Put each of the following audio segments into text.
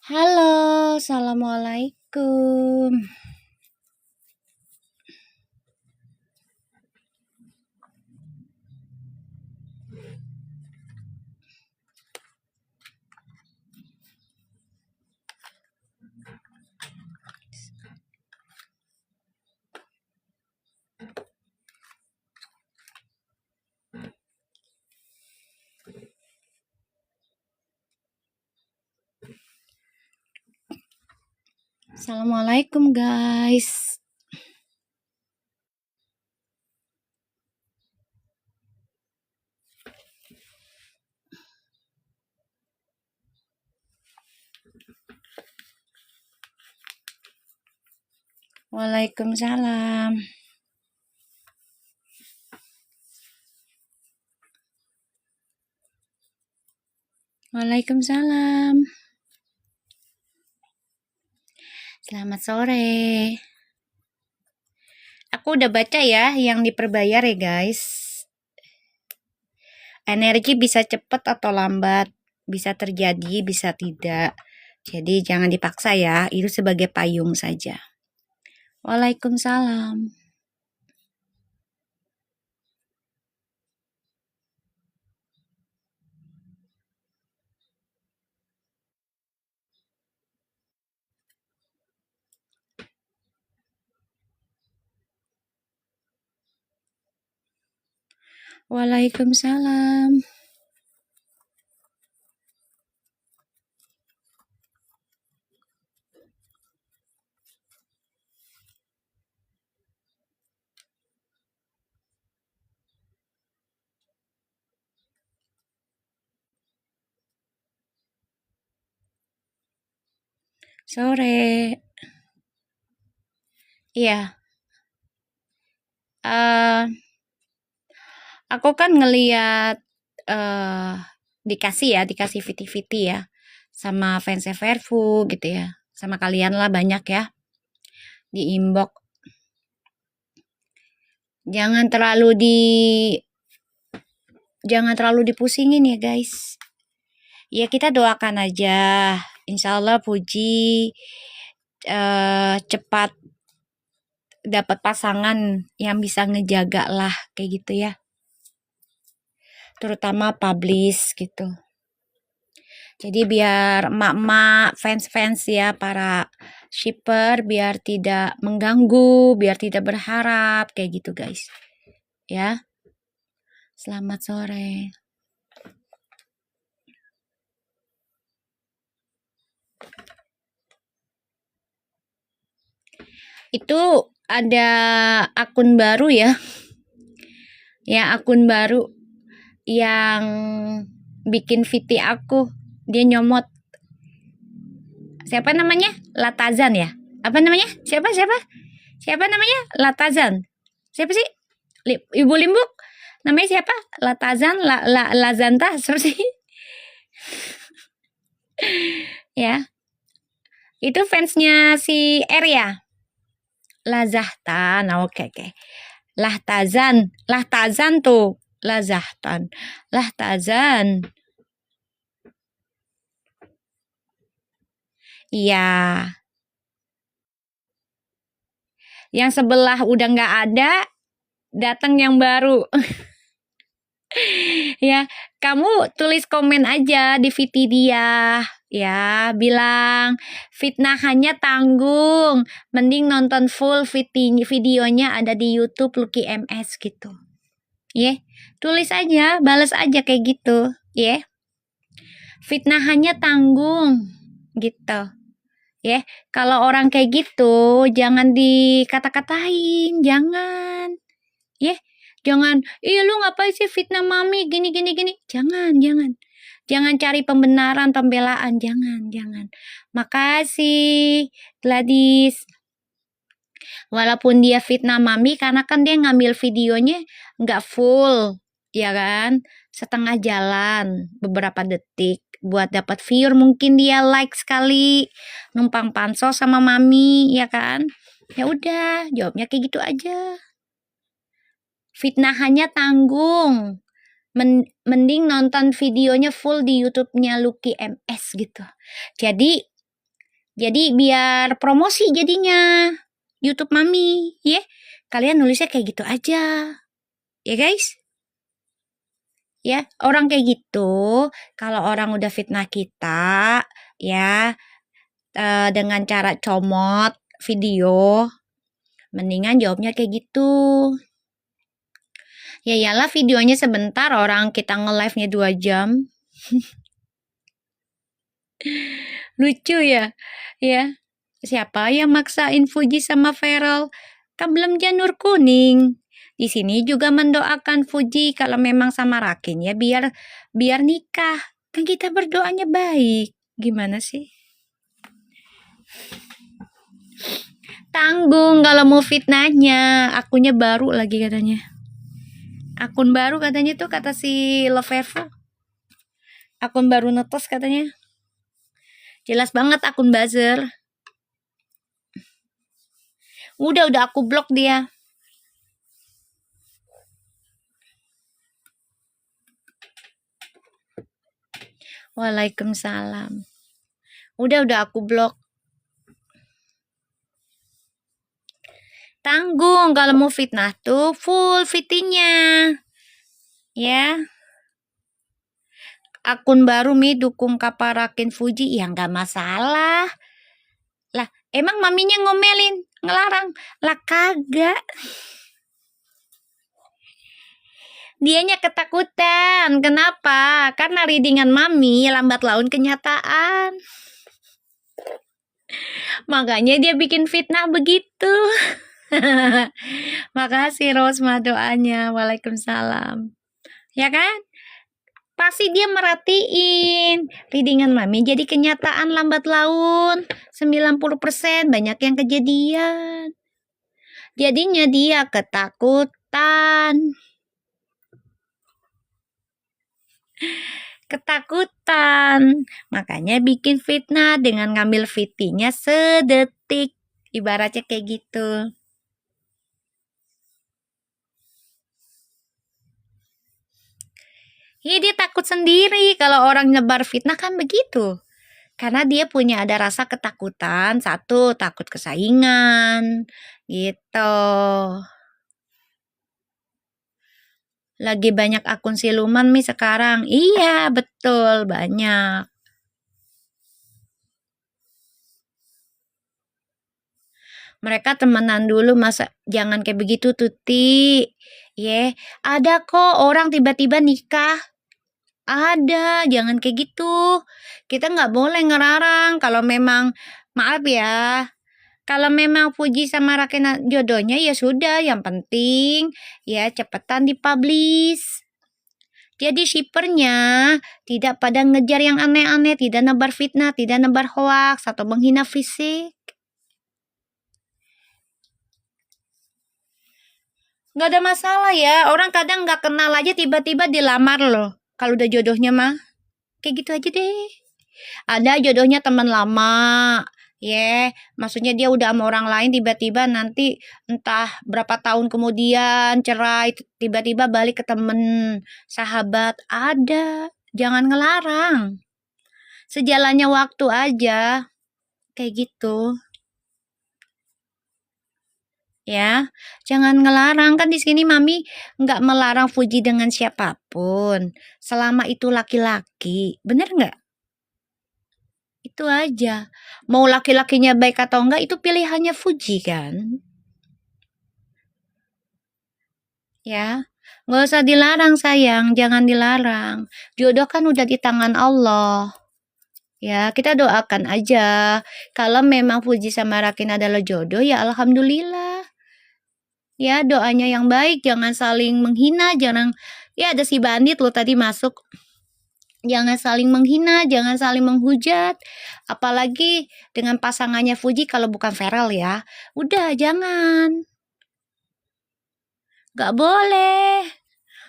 Halo, assalamualaikum. Assalamualaikum guys. Waalaikumsalam. Waalaikumsalam. Selamat sore. Aku udah baca ya yang diperbayar ya guys. Energi bisa cepat atau lambat, bisa terjadi, bisa tidak. Jadi jangan dipaksa ya, itu sebagai payung saja. Waalaikumsalam. Waalaikumsalam. Sore. Iya. Aku kan ngeliat dikasih viti-viti ya sama fansnya Verfu gitu ya, sama kalian lah banyak ya di inbox. Jangan terlalu dipusingin ya guys. Ya kita doakan aja, insya Allah Puji cepat dapat pasangan yang bisa ngejaga lah kayak gitu ya, terutama publish gitu. Jadi biar emak-emak, fans-fans ya, para shipper biar tidak mengganggu, biar tidak berharap kayak gitu guys. Ya. Selamat sore. Itu ada akun baru ya. Ya, akun baru yang bikin VT aku. Dia nyomot. Siapa namanya? Latazan ya? Apa namanya? Siapa namanya? Latazan. Siapa sih? Ibu Limbuk? Namanya siapa? Latazan? Lazanta? Siapa sih? Ya. Itu fansnya si R ya? Lazahtan. Oke. Lahtazan tuh. Lazahtan. Lahtazan. Iya. Yang sebelah udah nggak ada, datang yang baru. Ya, kamu tulis komen aja di VT dia. Ya, bilang fitnahannya tanggung. Mending nonton full videonya ada di YouTube Lucky MS gitu. Ya, tulis aja, balas aja kayak gitu. Ya, fitnahannya tanggung gitu. Ya, kalau orang kayak gitu jangan dikata-katain, jangan. Ya, jangan, lu ngapain sih fitnah mami gini. Jangan. Jangan cari pembenaran, pembelaan, jangan. Makasih, Gladys. Walaupun dia fitnah mami, karena kan dia ngambil videonya nggak full, ya kan? Setengah jalan, beberapa detik. Buat dapat viewer mungkin dia like sekali, numpang pansos sama mami, ya kan? Ya udah, jawabnya kayak gitu aja. Fitnahannya tanggung. Mending nonton videonya full di YouTube-nya Lucky MS gitu. Jadi Jadi biar promosi jadinya YouTube Mami, ya. Kalian nulisnya kayak gitu aja. Ya guys? Ya, orang kayak gitu, kalau orang udah fitnah kita, ya, dengan cara comot video, mendingan jawabnya kayak gitu. Ya iyalah videonya sebentar, orang kita nge-live-nya 2 jam. Lucu ya? Ya. Siapa yang maksain Fuji sama Feral? Kan belum janur kuning. Di sini juga mendoakan Fuji kalau memang sama Rakin ya biar nikah. Kan kita berdoanya baik. Gimana sih? Tanggung kalau mau fitnahnya. Akunnya baru lagi katanya. Akun baru katanya tuh kata si Lovevo. Akun baru netos katanya. Jelas banget akun buzzer. Udah aku blok dia. Waalaikumsalam. Udah aku blok. Tanggung kalau mau fitnah tuh full fittingnya. Ya. Akun baru Mi dukung kaparakin Fuji ya nggak masalah. Lah, emang maminya ngomelin, ngelarang. Lah kagak. Dianya ketakutan. Kenapa? Karena readingan mami lambat laun kenyataan. Makanya dia bikin fitnah begitu. Makasih Rosma doanya. Waalaikumsalam. Ya kan? Pasti dia merhatiin readingan mami jadi kenyataan lambat laun 90% banyak yang kejadian. Jadinya dia ketakutan. Makanya bikin fitnah dengan ngambil fitinya sedetik. Ibaratnya kayak gitu. Ya dia takut sendiri kalau orang nyebar fitnah kan begitu. Karena dia punya ada rasa ketakutan. Satu, takut kesaingan. Gitu. Lagi banyak akun siluman Mi sekarang. Iya, betul, banyak. Mereka temenan dulu, masa jangan kayak begitu Tuti. Ada kok orang tiba-tiba nikah. Ada, jangan kayak gitu. Kita nggak boleh ngelarang kalau memang, maaf ya, kalau memang Fuji sama Rakena jodohnya ya sudah, yang penting ya cepetan dipublish. Jadi shippernya tidak pada ngejar yang aneh-aneh, tidak nebar fitnah, tidak nebar hoax atau menghina fisik. Nggak ada masalah ya, orang kadang nggak kenal aja tiba-tiba dilamar loh. Kalau udah jodohnya mah, kayak gitu aja deh. Ada jodohnya teman lama, maksudnya dia udah sama orang lain tiba-tiba nanti entah berapa tahun kemudian cerai, tiba-tiba balik ke temen sahabat. Ada, jangan ngelarang. Sejalannya waktu aja, kayak gitu. Ya, jangan ngelarang, kan di sini mami nggak melarang Fuji dengan siapapun, selama itu laki-laki, bener nggak? Itu aja. Mau laki-lakinya baik atau enggak itu pilihannya Fuji kan. Ya, nggak usah dilarang sayang, jangan dilarang. Jodoh kan udah di tangan Allah. Ya, kita doakan aja. Kalau memang Fuji sama Rakin adalah jodoh, ya alhamdulillah. Ya, doanya yang baik, jangan saling menghina, ya ada si bandit loh tadi masuk. Jangan saling menghina, jangan saling menghujat. Apalagi dengan pasangannya Fuji kalau bukan Feral ya. Udah, jangan. Gak boleh.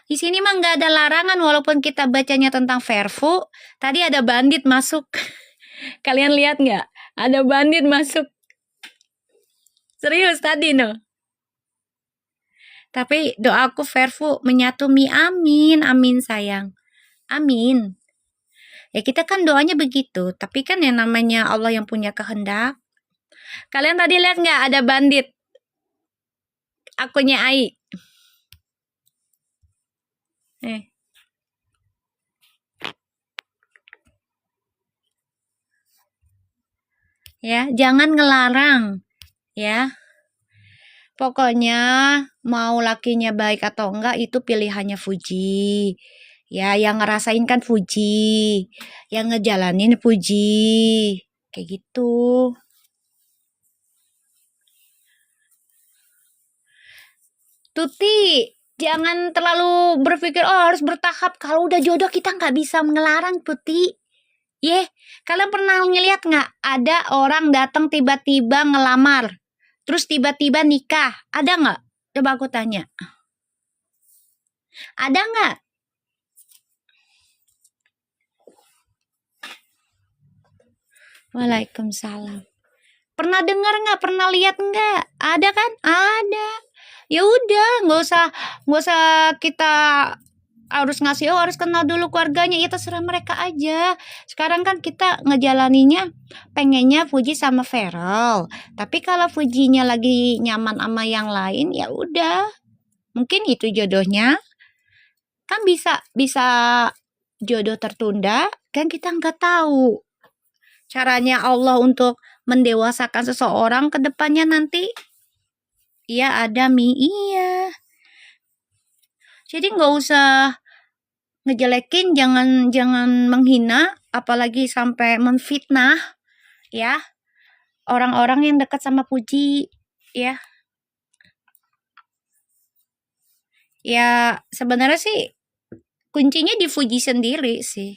Di sini mah nggak ada larangan walaupun kita bacanya tentang Verfu. Tadi ada bandit masuk. Kalian lihat nggak? Ada bandit masuk. Serius tadi no. Tapi doaku Verfu menyatu Mi, amin, amin sayang. Amin. Ya kita kan doanya begitu, tapi kan yang namanya Allah yang punya kehendak. Kalian tadi lihat nggak ada bandit akunnya Ai? Eh, ya, jangan ngelarang, ya. Pokoknya mau lakinya baik atau enggak itu pilihannya Fuji. Ya, yang ngerasain kan Fuji, yang ngejalanin Fuji. Kayak gitu. Tuti, jangan terlalu berpikir, oh harus bertahap. Kalau udah jodoh kita nggak bisa ngelarang, Tuti. Kalian pernah ngeliat nggak ada orang datang tiba-tiba ngelamar, terus tiba-tiba nikah? Ada nggak? Coba aku tanya. Ada nggak? Waalaikumsalam. Pernah dengar nggak? Pernah lihat nggak? Ada kan? Ada. Ya udah, nggak usah kita harus ngasih, oh harus kenal dulu keluarganya, ya terserah mereka aja. Sekarang kan kita ngejalaninya pengennya Fuji sama Feral, tapi kalau Fujinya lagi nyaman sama yang lain ya udah, mungkin itu jodohnya. Kan bisa bisa jodoh tertunda, kan kita nggak tahu caranya Allah untuk mendewasakan seseorang ke depannya nanti. Iya ada iya. Jadi nggak usah ngejelekin, jangan menghina, apalagi sampai menfitnah ya orang-orang yang dekat sama Puji ya. Ya sebenarnya sih kuncinya di Fuji sendiri sih.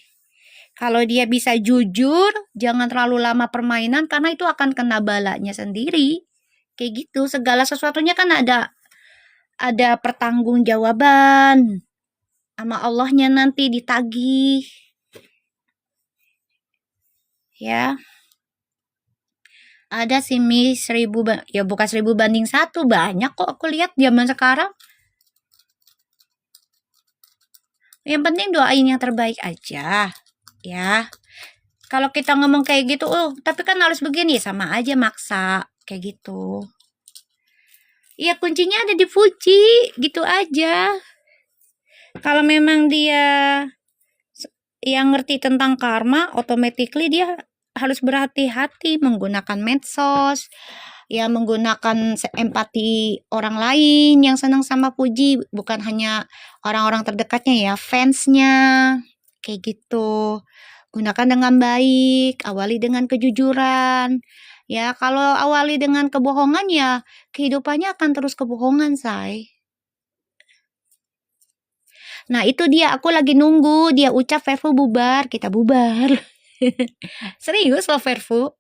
Kalau dia bisa jujur, jangan terlalu lama permainan karena itu akan kena balanya sendiri. Kayak gitu, segala sesuatunya kan ada pertanggungjawaban sama Allahnya nanti ditagih. Ya. Ada sih Mi 1000 ya bukan 1000 banding 1, banyak kok aku lihat zaman sekarang. Yang penting doain yang terbaik aja. Ya. Kalau kita ngomong kayak gitu, oh, tapi kan harus begini, sama aja maksa kayak gitu. Iya, kuncinya ada di Fuji, gitu aja. Kalau memang dia yang ngerti tentang karma, automatically dia harus berhati-hati menggunakan medsos, ya menggunakan empati orang lain yang senang sama Fuji, bukan hanya orang-orang terdekatnya ya, fansnya, kayak gitu. Gunakan dengan baik, awali dengan kejujuran. Ya, kalau awali dengan kebohongan ya kehidupannya akan terus kebohongan, say. Nah, itu dia, aku lagi nunggu dia ucap Verfu bubar, kita bubar. Serius loh Verfu.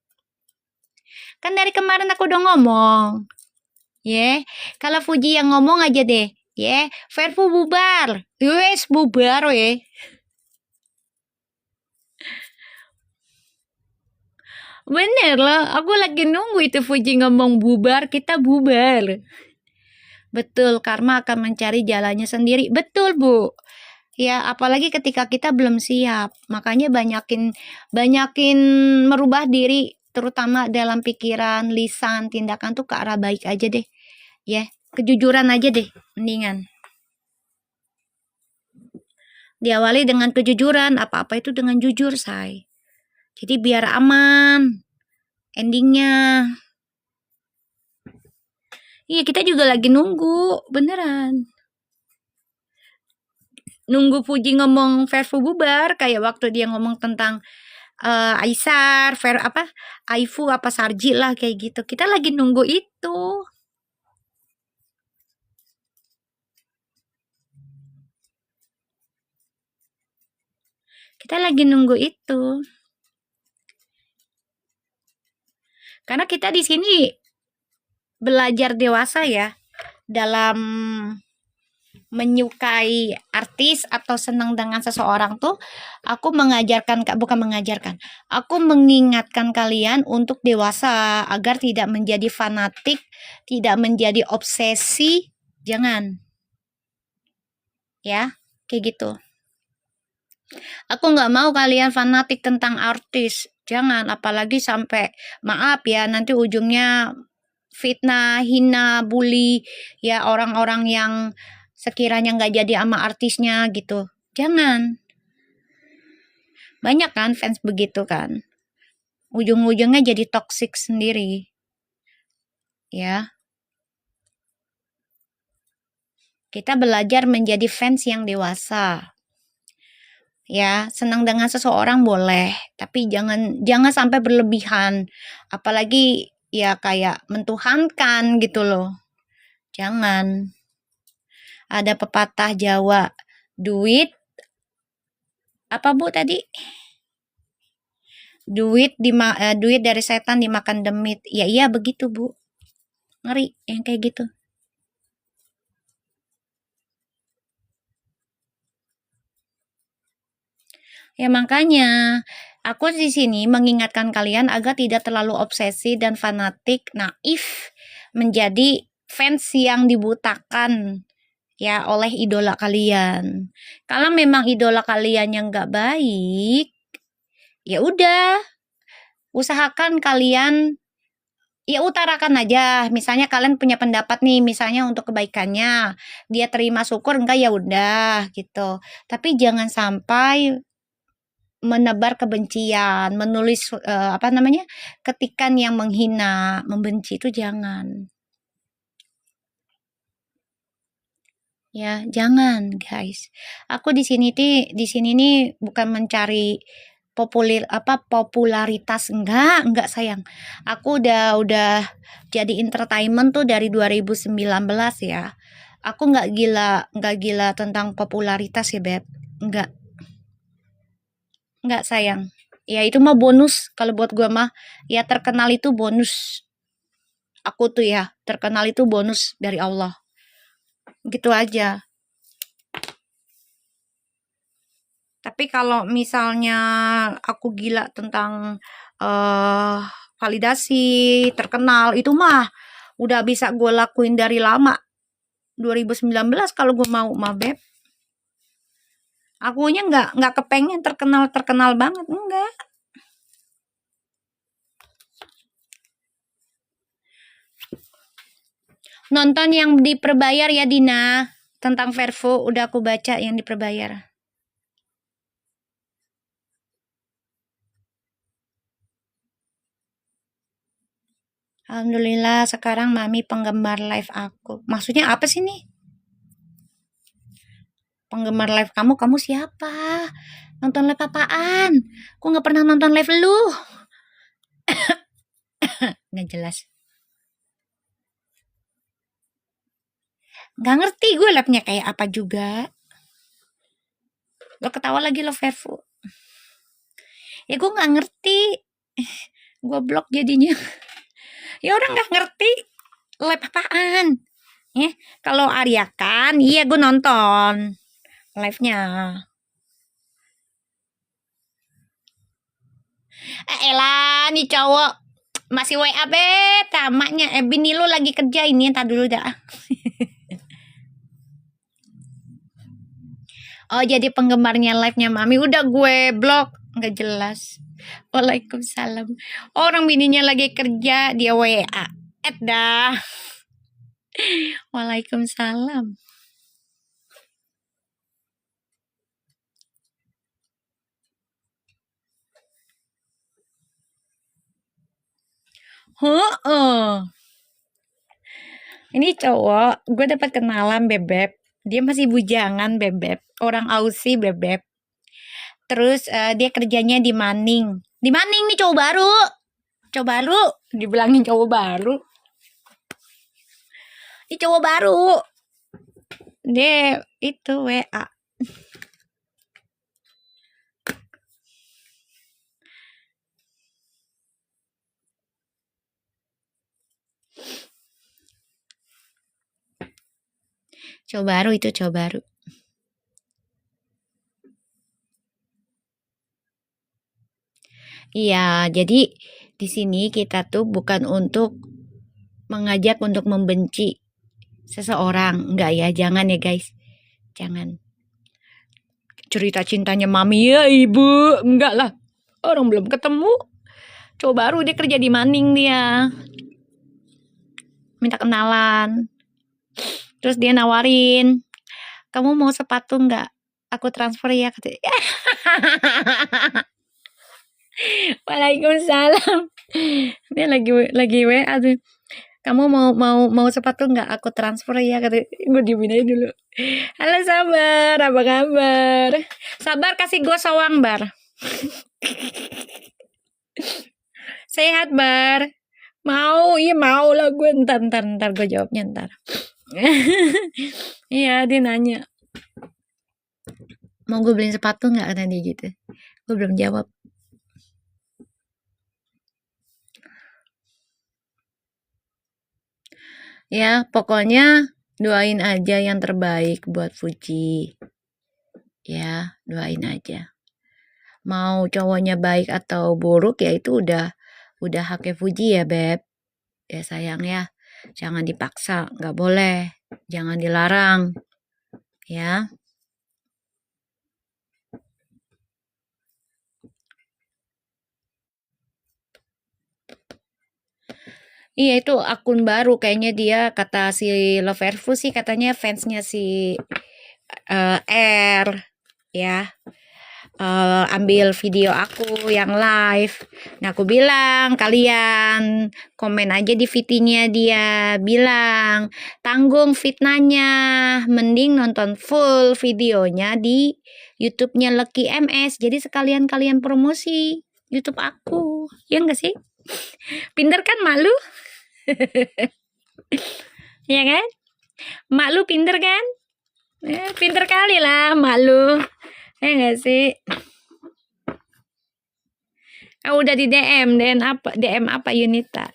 Kan dari kemarin aku udah ngomong. Kalau Fuji yang ngomong aja deh. Verfu bubar. Wes bubar we. Bener loh, aku lagi nunggu itu Fuji ngomong bubar, kita bubar. Betul, karma akan mencari jalannya sendiri. Betul, Bu. Ya, apalagi ketika kita belum siap. Makanya banyakin merubah diri, terutama dalam pikiran, lisan, tindakan tuh ke arah baik aja deh. Ya, kejujuran aja deh, mendingan. Diawali dengan kejujuran, apa-apa itu dengan jujur, say. Jadi biar aman endingnya. Iya, kita juga lagi nunggu, beneran. Nunggu Puji ngomong Verfu bubar, kayak waktu dia ngomong tentang Aisar, Aifu apa Sarji lah kayak gitu. Kita lagi nunggu itu. Kita lagi nunggu itu. Karena kita di sini belajar dewasa ya dalam menyukai artis atau senang dengan seseorang tuh aku aku mengingatkan kalian untuk dewasa agar tidak menjadi fanatik, tidak menjadi obsesi, jangan ya kayak gitu. Aku nggak mau kalian fanatik tentang artis. Jangan, apalagi sampai maaf ya, nanti ujungnya fitnah, hina, bully ya orang-orang yang sekiranya nggak jadi sama artisnya gitu. Jangan. Banyak kan fans begitu kan. Ujung-ujungnya jadi toxic sendiri. Ya. Kita belajar menjadi fans yang dewasa. Ya, senang dengan seseorang boleh, tapi jangan sampai berlebihan. Apalagi ya kayak mentuhankan gitu loh. Jangan. Ada pepatah Jawa, duit apa Bu tadi? Duit dari setan dimakan demit. Ya iya begitu Bu. Ngeri yang kayak gitu. Ya makanya aku di sini mengingatkan kalian agar tidak terlalu obsesi dan fanatik, naif menjadi fans yang dibutakan ya oleh idola kalian. Kalau memang idola kalian yang nggak baik, ya udah usahakan kalian ya utarakan aja. Misalnya kalian punya pendapat nih, misalnya untuk kebaikannya, dia terima syukur enggak ya udah gitu. Tapi jangan sampai menebar kebencian, menulis ketikan yang menghina, membenci itu jangan. Ya, jangan, guys. Aku di sini nih bukan mencari popularitas, enggak sayang. Aku udah jadi entertainment tuh dari 2019 ya. Aku enggak gila tentang popularitas ya, Beb. Enggak sayang. Ya itu mah bonus kalau buat gua mah. Ya terkenal itu bonus. Aku tuh ya, terkenal itu bonus dari Allah. Gitu aja. Tapi kalau misalnya aku gila tentang validasi, terkenal, itu mah udah bisa gue lakuin dari lama. 2019 kalau gue mau mah Beb. Akunya nggak kepengen terkenal banget, enggak. Nonton yang diperbayar ya Dina. Tentang Vervo udah aku baca yang diperbayar. Alhamdulillah sekarang Mami penggemar live aku. Maksudnya apa sih nih? Penggemar live kamu siapa? Nonton live apaan? Aku nggak pernah nonton live lu. Nggak jelas. Nggak ngerti gue live-nya kayak apa juga. Lo ketawa lagi lo Vervo. Ya gue nggak ngerti. Gue blok jadinya. Ya orang nggak ngerti live apaan. Ya, kalau Arya kan, iya gue nonton live-nya. Elah nih cowok masih WA tamaknya bini lu lagi kerja ini entar dulu dah. Oh jadi penggemarnya live-nya Mami udah gue blok nggak jelas. Waalaikumsalam. Orang bininya lagi kerja dia WA. Dah. Waalaikumsalam. Ini cowok, gue dapat kenalan Bebeb. Dia masih bujangan Bebeb, orang Aussie Bebeb. Terus dia kerjanya di Maning. Di Maning nih cowok baru. Cowok baru, dibilangin cowok baru. Ini cowok baru. Dia itu WA. Cowok baru itu cowok baru. Iya, jadi di sini kita tuh bukan untuk mengajak untuk membenci seseorang, enggak ya, jangan ya guys. Jangan. cerita cintanya mami ya ibu. Enggak lah, orang belum ketemu. Coba baru dia kerja di Maning dia. Minta kenalan. Terus dia nawarin, kamu mau sepatu nggak? Aku transfer ya katanya. Waalaikumsalam. Dia lagi WA tuh. Kamu mau sepatu nggak? Aku transfer ya katanya. Gue diemin aja dulu. Halo Sabar, apa kabar? Sabar kasih gue sawang Bar. Sehat Bar. Mau, iya mau lah gue. Ntar gue jawabnya ntar. Iya dia nanya, mau gue beliin sepatu nggak kata dia gitu. Gue belum jawab. Ya pokoknya doain aja yang terbaik buat Fuji. Ya doain aja. Mau cowoknya baik atau buruk ya itu udah haknya Fuji ya Beb. Ya sayang ya, jangan dipaksa, nggak boleh, jangan dilarang, ya. Iya itu akun baru kayaknya dia kata si Loverfu sih katanya fansnya si R ya. Ambil video aku yang live. Nah aku bilang kalian komen aja di VT-nya dia, bilang tanggung fitnahnya, mending nonton full videonya di YouTube-nya Lucky MS. Jadi sekalian kalian promosi YouTube aku, ya enggak sih? Pinter kan mak lu? Ya kan? Mak lu pinter kan? Pinter kali lah mak lu. Ya enggak sih? Udah di DM apa Yunita.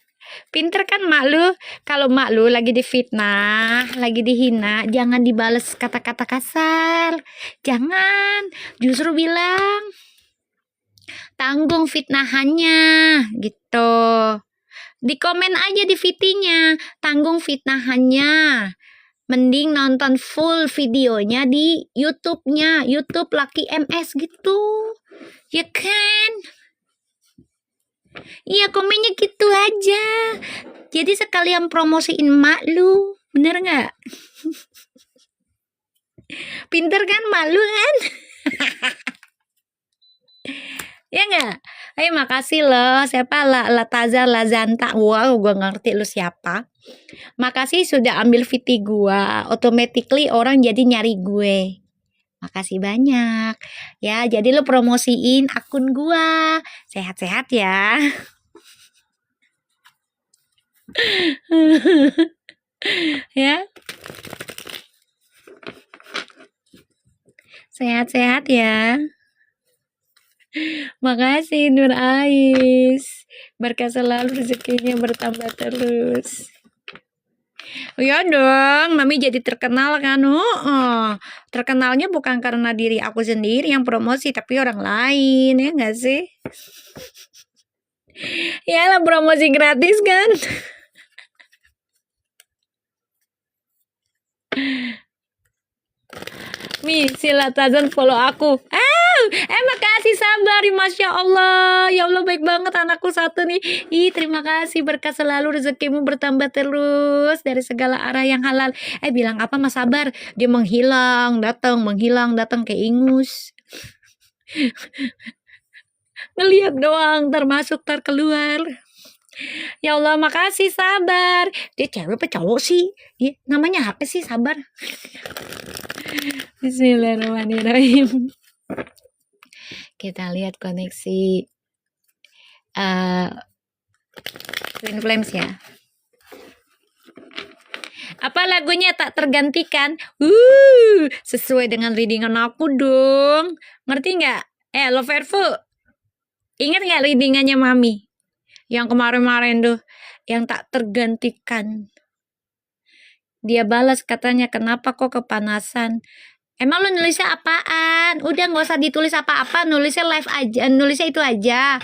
Pinter kan mak lu? Kalau mak lu lagi difitnah, lagi dihina, jangan dibales kata-kata kasar. Jangan, justru bilang tanggung fitnahannya gitu. Di komen aja di VT-nya, tanggung fitnahannya. Mending nonton full videonya di YouTube-nya, YouTube Lucky MS gitu. Ya kan? Iya komennya gitu aja. Jadi sekalian promosiin mak lu. Bener nggak? Pinter kan mak lu kan? Ya nggak? Ayo makasih loh. Siapa Latazar Lazanta. Wow gue ngerti lu siapa. Makasih sudah ambil VT gua. Automatically orang jadi nyari gue. Makasih banyak. Ya jadi lu promosiin akun gua. Sehat-sehat ya. Ya. Sehat-sehat ya. Makasih Nur Ais. Berkah selalu rezekinya bertambah terus. Ya dong, Mami jadi terkenal kan? Terkenalnya bukan karena diri aku sendiri yang promosi, tapi orang lain, ya nggak sih? Ya lah promosi gratis kan? Mi, sila Tazan follow aku. Makasih Sabar, Masya Allah. Ya Allah baik banget anakku satu nih. Terima kasih, berkah selalu, rezekimu bertambah terus dari segala arah yang halal. Bilang apa Mas Sabar? Dia menghilang datang kayak ingus. Ngelihat doang, termasuk keluar. Ya Allah makasih Sabar. Dia cewek apa cowok sih? Namanya apa sih Sabar? Bismillahirrahmanirrahim. Kita lihat koneksi Twin Flames ya. Apa lagunya tak tergantikan? Sesuai dengan readingan aku dong. Ngerti nggak? Loverfu, ingat nggak readingannya Mami? Yang kemarin-kemarin tuh, yang tak tergantikan. Dia balas katanya, kenapa kok kepanasan? Emang lu nulisnya apaan? Udah nggak usah ditulis apa-apa, nulisnya live aja, nulisnya itu aja.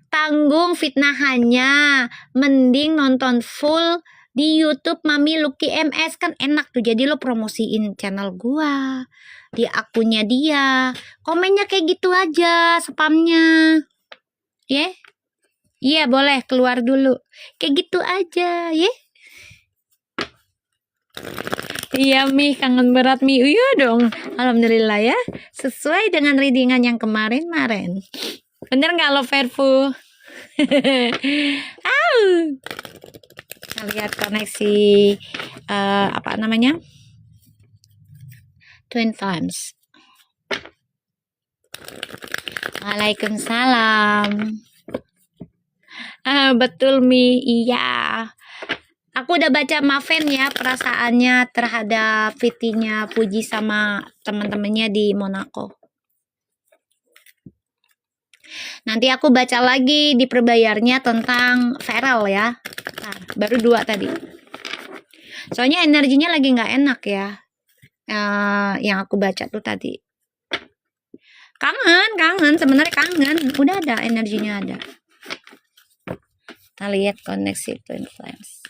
Tanggung fitnahannya, mending nonton full Di YouTube Mami Lucky MS kan enak tuh, jadi lo promosiin channel gua di akunnya dia, komennya kayak gitu aja spamnya, ya. Iya boleh keluar dulu, kayak gitu aja, ya. Iya Mi, kangen berat Mi. Iya dong, alhamdulillah ya, sesuai dengan readingan yang kemarin-kemarin. Bener nggak lo Verfu? Kita lihat koneksi apa namanya, Twin Flames. Waalaikumsalam. Betul Mi, iya. Aku udah baca Maven ya perasaannya terhadap VT-nya Puji sama teman-temannya di Monaco. Nanti aku baca lagi di perbayarnya tentang Feral ya. Bentar, baru 2 tadi. Soalnya energinya lagi nggak enak ya. Yang aku baca tuh tadi. Kangen, sebenarnya kangen. Udah ada energinya ada. Kita lihat koneksi Twin Flames.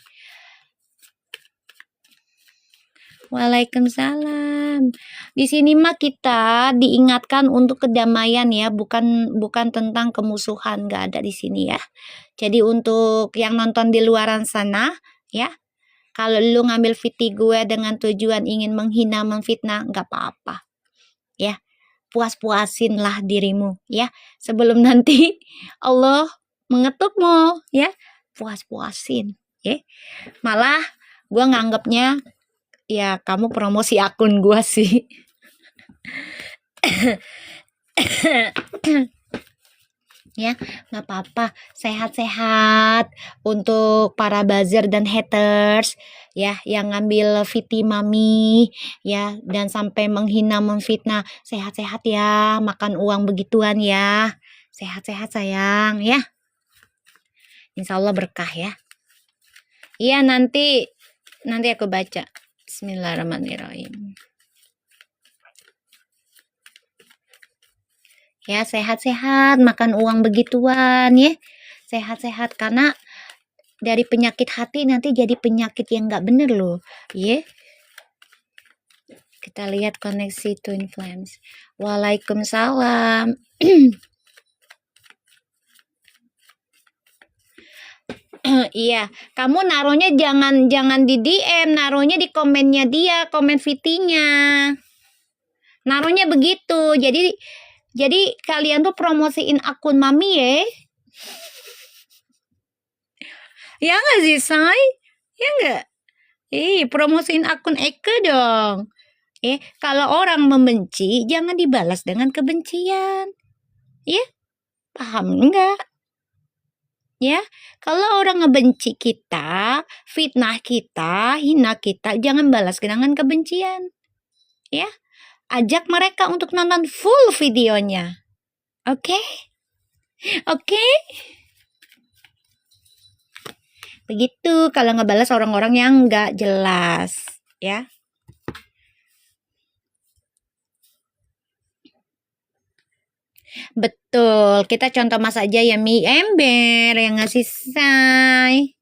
Waalaikumsalam. Di sini mah kita diingatkan untuk kedamaian ya, bukan tentang kemusuhan, nggak ada di sini ya. Jadi untuk yang nonton di luaran sana ya, kalau lu ngambil VT gue dengan tujuan ingin menghina, memfitnah, nggak apa-apa ya. Puas-puasin lah dirimu ya, sebelum nanti Allah mengetukmu ya, puas-puasin ya. Malah gue nganggapnya ya kamu promosi akun gua sih. Ya nggak apa-apa, sehat-sehat untuk para buzzer dan haters ya yang ngambil VT Mami ya dan sampai menghina memfitnah. Sehat-sehat ya, makan uang begituan ya, sehat-sehat sayang ya, insya Allah berkah ya. Iya nanti aku baca. Bismillahirrahmanirrahim. Ya sehat-sehat, makan uang begituan ya, sehat-sehat karena dari penyakit hati nanti jadi penyakit yang nggak bener loh ya. Kita lihat koneksi Twin Flames. Waalaikumsalam. Iya, kamu naruhnya jangan di DM, naruhnya di komennya dia, komen VT-nya. Naruhnya begitu. Jadi kalian tuh promosiin akun Mami ya. Ya nggak sih, Say? Ya nggak? Promosiin akun Eke dong. Kalau orang membenci, jangan dibalas dengan kebencian. Ya, paham enggak? Ya, kalau orang ngebenci kita, fitnah kita, hina kita, jangan balas dengan kebencian. Ya, ajak mereka untuk nonton full videonya. Oke? Oke? Begitu kalau ngebalas orang-orang yang nggak jelas. Ya. Betul, kita contoh mas aja ya Mi Ember yang ngasih say.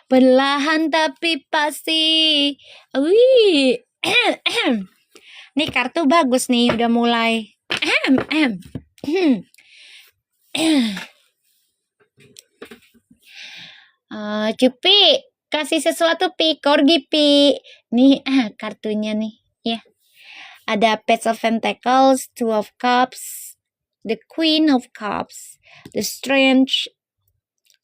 Perlahan tapi pasti. Wih. Nih kartu bagus nih, udah mulai. Cupi, kasih sesuatu Pi, Corgi Pi. Nih kartunya nih ya. Ada Page of Pentacles, Two of Cups, the Queen of Cups, the Strange,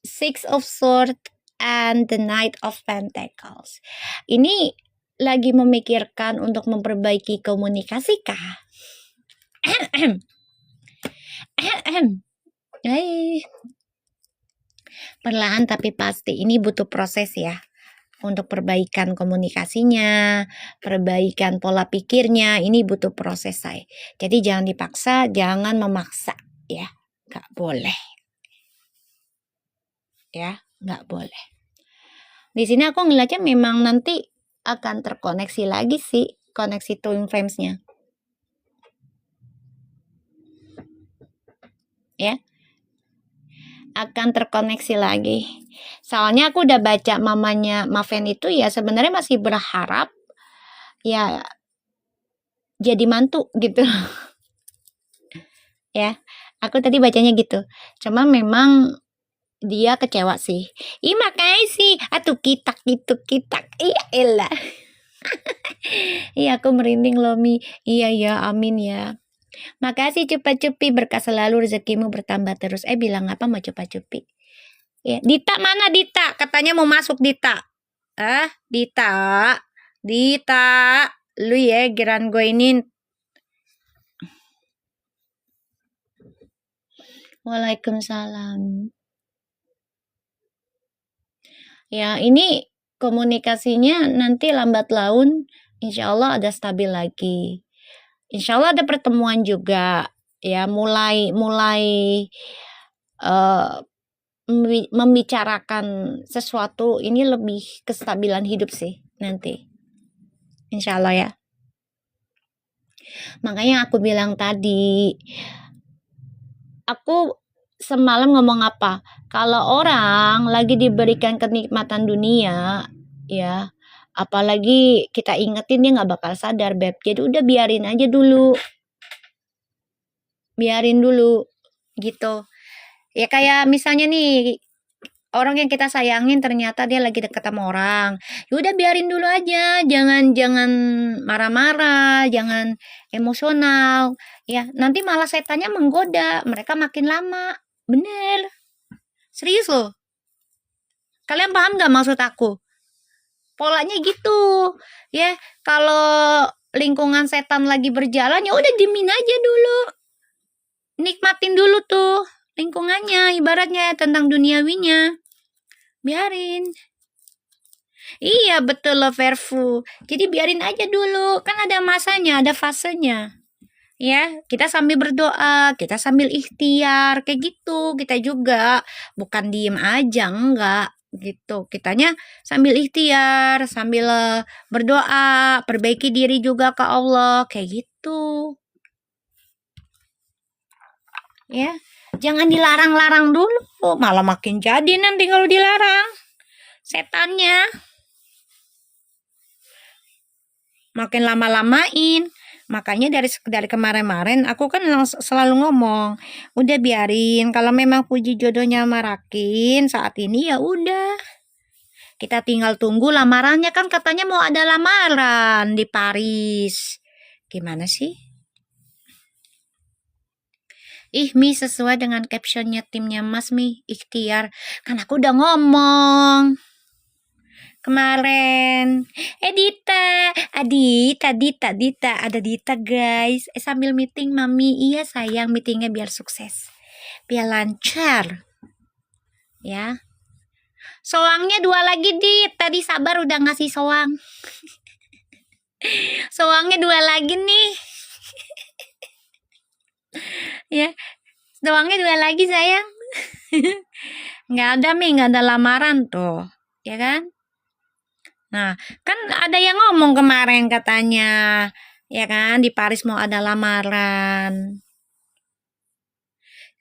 Six of Swords, and the Knight of Pentacles. Ini lagi memikirkan untuk memperbaiki komunikasi kah? Perlahan tapi pasti, ini butuh proses ya untuk perbaikan komunikasinya, perbaikan pola pikirnya, ini butuh proses saya. Jadi jangan dipaksa, jangan memaksa ya, nggak boleh ya, nggak boleh. Di sini aku ngeliatnya memang nanti akan terkoneksi lagi sih, koneksi Twin Flames-nya ya. akan terkoneksi lagi. Soalnya aku udah baca mamanya Maven itu ya sebenarnya masih berharap ya jadi mantu gitu. Ya, aku tadi bacanya gitu. Cuma memang dia kecewa sih. Ih makasih, atuh kitak gitu kitak. Iya elah. Iya aku merinding loh Mi. Iya ya, amin ya. Makasih cupa-cupi, berkah selalu, rezekimu bertambah terus. Bilang apa mau cupa-cupi? Ya, Dita mana Dita? Katanya mau masuk Dita. Dita. Dita. Lu ya giran gue ini. Waalaikumsalam. Ya, ini komunikasinya nanti lambat laun insya Allah ada stabil lagi. Insya Allah ada pertemuan juga. Ya, mulai membicarakan sesuatu ini lebih kestabilan hidup sih nanti. Insya Allah ya. Makanya aku bilang tadi, aku semalam ngomong apa? Kalau orang lagi diberikan kenikmatan dunia, ya, apalagi kita ingetin dia nggak bakal sadar, Beb. Jadi udah biarin aja dulu. Biarin dulu, gitu. Ya kayak misalnya nih, orang yang kita sayangin ternyata dia lagi deket sama orang. Ya udah biarin dulu aja, jangan marah-marah, jangan emosional. Ya, nanti malah setannya menggoda, mereka makin lama. Bener. Serius loh. Kalian paham gak maksud aku? Polanya gitu. Ya, kalau lingkungan setan lagi berjalan ya udah diemin aja dulu. Nikmatin dulu tuh lingkungannya, ibaratnya tentang duniawinya. Biarin. Iya betul loh Verfu. Jadi biarin aja dulu. Kan ada masanya, ada fasenya. Ya, kita sambil berdoa, kita sambil ikhtiar, kayak gitu. Kita juga bukan diem aja, enggak gitu. Kitanya sambil ikhtiar, sambil berdoa, perbaiki diri juga ke Allah, kayak gitu. Ya, jangan dilarang-larang dulu, malah makin jadi nanti kalau dilarang. Setannya makin lama-lamain. Makanya dari kemarin-kemarin aku kan selalu ngomong, udah biarin kalau memang puji jodohnya marakin saat ini ya udah. Kita tinggal tunggu lamarannya, kan katanya mau ada lamaran di Paris. Gimana sih? Mi sesuai dengan captionnya timnya Mas Mi, ikhtiar. Kan aku udah ngomong kemarin. Dita, ada Dita guys. Sambil meeting Mami. Iya sayang, meetingnya biar sukses, biar lancar ya. Soangnya 2 lagi Dit, tadi Sabar udah ngasih soang. Soangnya 2 lagi nih. Ya, soangnya 2 lagi sayang. Nggak ada Mi, nggak ada lamaran tuh, ya kan? Nah, kan ada yang ngomong kemarin katanya, ya kan, di Paris mau ada lamaran.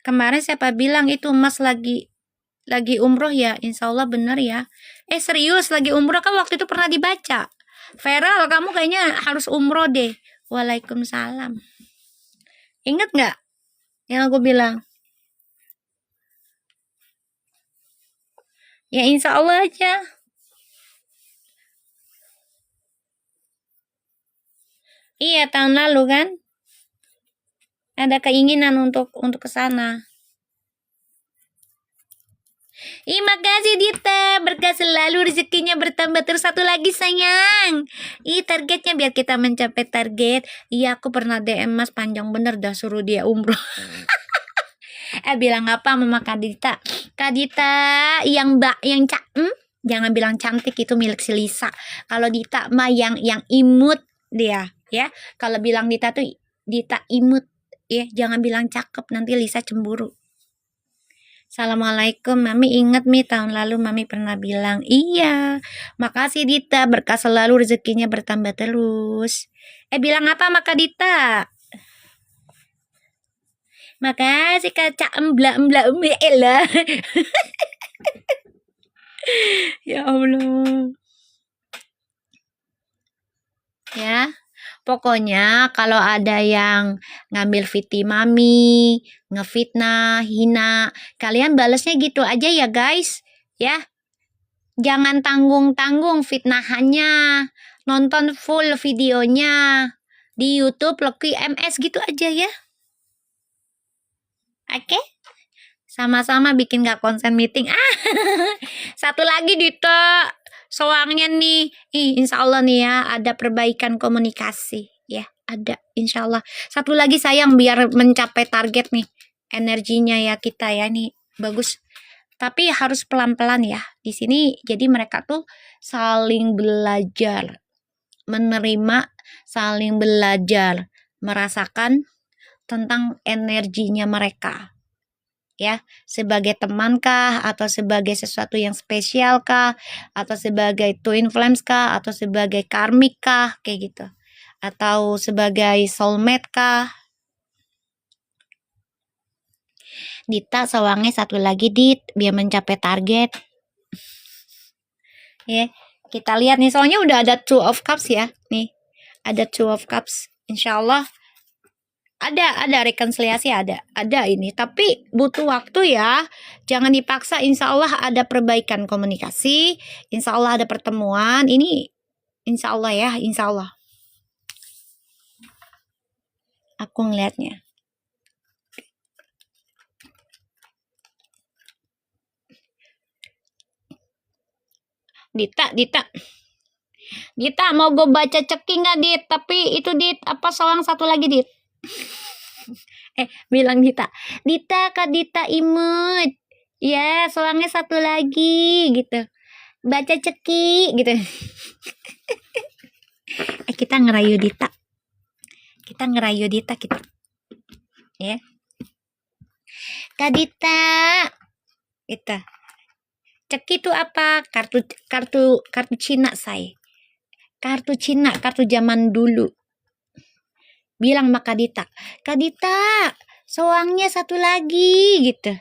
Kemarin siapa bilang itu Mas lagi umroh ya? Insya Allah bener ya. Serius lagi umroh kan waktu itu pernah dibaca. Feral, kamu kayaknya harus umroh deh. Waalaikumsalam. Ingat nggak yang aku bilang? Ya insya Allah aja. Iya tahun lalu kan ada keinginan untuk ke sana. Makasih Dita, berkah selalu, rezekinya bertambah terus. Satu lagi sayang. Targetnya biar kita mencapai target. Iya aku pernah DM Mas panjang bener dah suruh dia umroh. Bilang apa mama Kak Dita? Kak Dita yang jangan bilang cantik, itu milik si Lisa. Kalau Dita mah yang imut dia ya. Kalau bilang Dita tuh Dita imut ya, jangan bilang cakep, nanti Lisa cemburu. Assalamualaikum, Mami ingat Mi tahun lalu Mami pernah bilang. Iya, makasih Dita, berkah selalu, rezekinya bertambah terus. Bilang apa sama Kak Dita? Makasih Kak embla elah. Ya Allah. Ya, pokoknya kalau ada yang ngambil VT Mami, ngefitnah, hina, kalian balesnya gitu aja ya guys. Ya, jangan tanggung-tanggung fitnahannya. Nonton full videonya di YouTube Lucky MS gitu aja ya. Oke? Sama-sama bikin gak konsen meeting. Satu lagi Dito. Soalnya nih, insya Allah nih ya, ada perbaikan komunikasi. Ya, ada insya Allah. Satu lagi sayang biar mencapai target nih. Energinya ya kita ya nih. Bagus. Tapi harus pelan-pelan ya. Di sini jadi mereka tuh saling belajar. Menerima, saling belajar. Merasakan tentang energinya mereka. Ya, sebagai teman kah, atau sebagai sesuatu yang spesial kah, atau sebagai twin flames kah, atau sebagai karmik kah, kayak gitu, atau sebagai soulmate kah. Dita sawangnya satu lagi Dit, biar mencapai target. Ya, kita lihat nih, soalnya udah ada two of cups ya, nih, ada two of cups, insya Allah. Ada rekonsiliasi, ada ini, tapi butuh waktu ya, jangan dipaksa. Insya Allah ada perbaikan komunikasi, insya Allah ada pertemuan ini, insya Allah ya, insya Allah aku ngelihatnya. Dita mau gue baca ceking nggak Dit? Tapi itu Dit, apa soang satu lagi Dit? Bilang Dita Kak Dita imut ya, soalnya satu lagi gitu, baca ceki gitu. Kita ngerayu Dita kita ya, Kak Dita itu ceki itu apa? Kartu Cina say, kartu Cina, kartu zaman dulu. Bilang sama Kak Dita soangnya satu lagi gitu,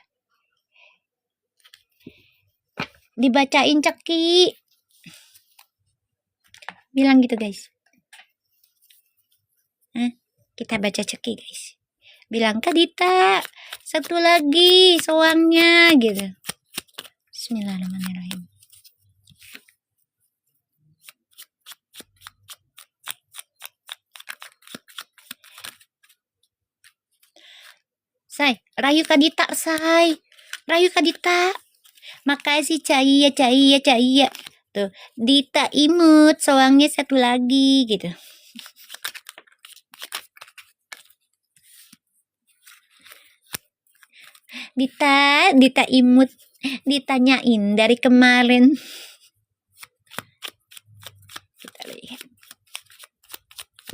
dibacain ceki, bilang gitu guys. Kita baca ceki guys, bilang Kak Dita satu lagi soangnya gitu. Bismillahirrahmanirrahim. Say, rayu Kak Dita say, rayu Kak Dita, makasih Cahia tuh, Dita imut soangnya satu lagi gitu. Dita imut, ditanyain dari kemarin. Kita lihat.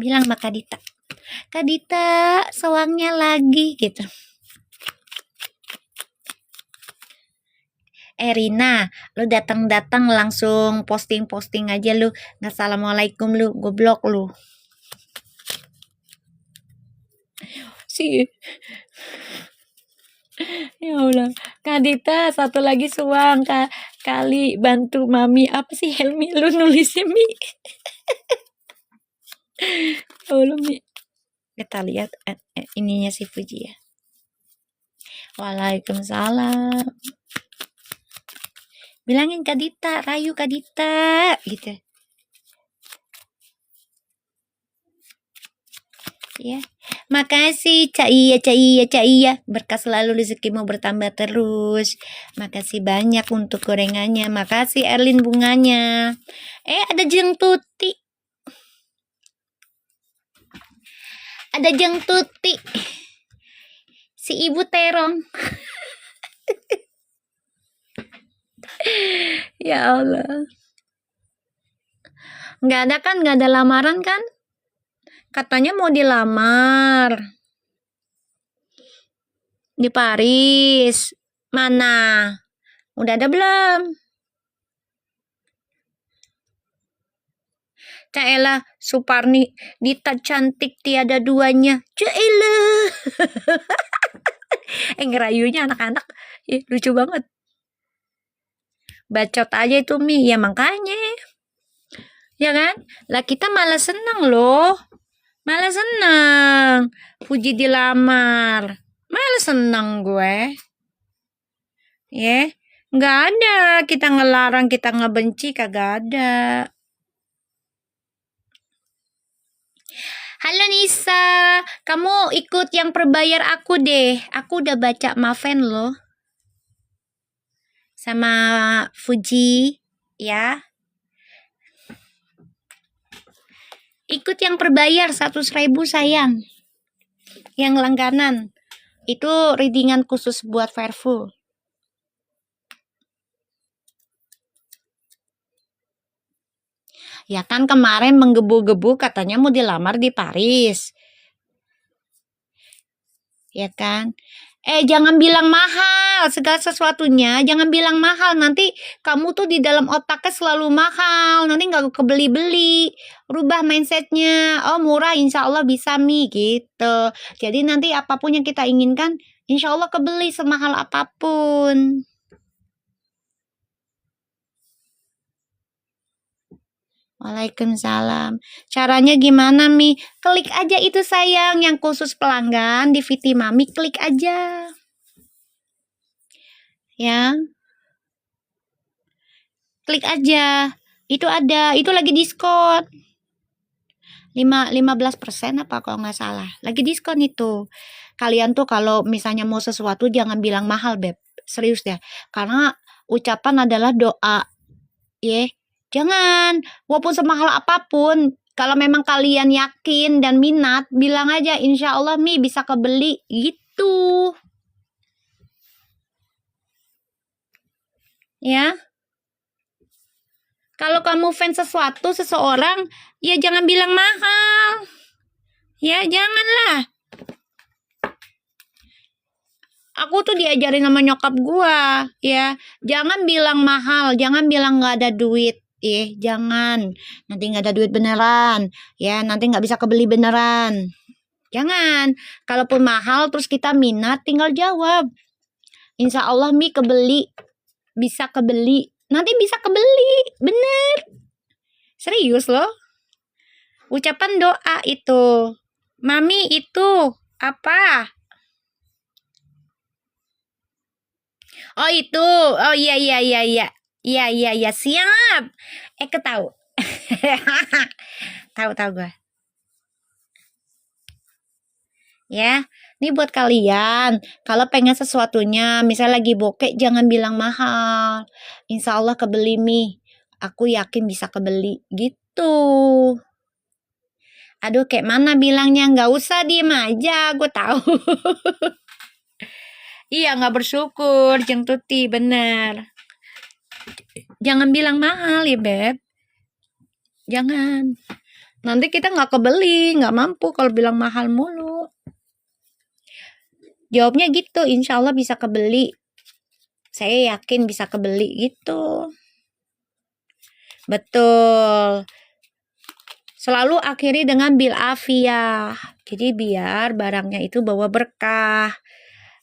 Bilang sama Kak Dita soangnya lagi gitu. Rina, lu datang langsung posting aja lu, assalamualaikum lu, gue blok lu. Ya Allah, Kak Dita satu lagi suang kali bantu Mami, apa sih Helmi lu nulisnya Mi? Ya Allah Mi, kita lihat ininya si Fuji ya. Waalaikumsalam. Bilangin Kak Dita, rayu Kak Dita gitu ya. Makasih Cak Iya, berkah selalu, rezekimu bertambah terus. Makasih banyak untuk gorengannya, makasih Erlin bunganya. Ada Jeng Tuti, si ibu terong. Ya Allah, nggak ada lamaran kan? Katanya mau dilamar di Paris. Mana? Udah ada belum? Caelah Suparni, Dita cantik tiada duanya. Caelah. Ngerayunya anak-anak lucu banget. Bacot aja itu Mi, ya makanya. Ya kan? Lah kita malah seneng loh. Malah seneng. Puji dilamar. Malah seneng gue. Ya. Nggak ada. Kita ngelarang, kita ngebenci, kagak ada. Halo Nisa, kamu ikut yang perbayar aku deh. Aku udah baca Maven loh. Sama Fuji, ya. Ikut yang perbayar 100.000 sayang. Yang langganan. Itu readingan khusus buat Fairful. Ya kan kemarin menggebu-gebu katanya mau dilamar di Paris. Ya kan? Jangan bilang mahal, segala sesuatunya jangan bilang mahal, nanti kamu tuh di dalam otaknya selalu mahal, nanti nggak kebeli-beli. Rubah mindsetnya, oh murah insya Allah bisa Mi, gitu. Jadi nanti apapun yang kita inginkan, insya Allah kebeli semahal apapun. Waalaikumsalam. Caranya gimana Mi? Klik aja itu sayang, yang khusus pelanggan di VT Mami, klik aja. Ya. Klik aja. Itu ada, itu lagi diskon. 15% apa kalau nggak salah. Lagi diskon itu. Kalian tuh kalau misalnya mau sesuatu jangan bilang mahal, Beb. Serius deh. Karena ucapan adalah doa. Ya. Jangan. Walaupun semahal apapun, kalau memang kalian yakin dan minat, bilang aja insya Allah Mi bisa kebeli. Gitu. Ya. Kalau kamu fans sesuatu, seseorang, ya jangan bilang mahal. Ya, janganlah. Aku tuh diajarin sama nyokap gua, ya. Jangan bilang mahal, jangan bilang nggak ada duit. Jangan. Nanti nggak ada duit beneran. Ya, nanti nggak bisa kebeli beneran. Jangan. Kalaupun mahal, terus kita minat, tinggal jawab. Insya Allah Mi kebeli. Bisa kebeli. Nanti bisa kebeli. Bener. Serius loh. Ucapan doa itu. Mami itu apa? Oh itu. Oh iya iya iya iya. Iya iya iya siap. Ketahu. Tahu gue. Ya, ini buat kalian. Kalau pengen sesuatunya, misal lagi bokeh, jangan bilang mahal. Insya Allah kebeli Mi. Aku yakin bisa kebeli. Gitu. Aduh, kayak mana bilangnya? Nggak usah, diem aja. Gue tahu. Iya, nggak bersyukur. Jeng Tuti, bener. Jangan bilang mahal ya, Beb. Jangan. Nanti kita nggak kebeli, nggak mampu kalau bilang mahal mulu. Jawabnya gitu, insya Allah bisa kebeli. Saya yakin bisa kebeli gitu. Betul. Selalu akhiri dengan bil afiyah. Jadi biar barangnya itu bawa berkah.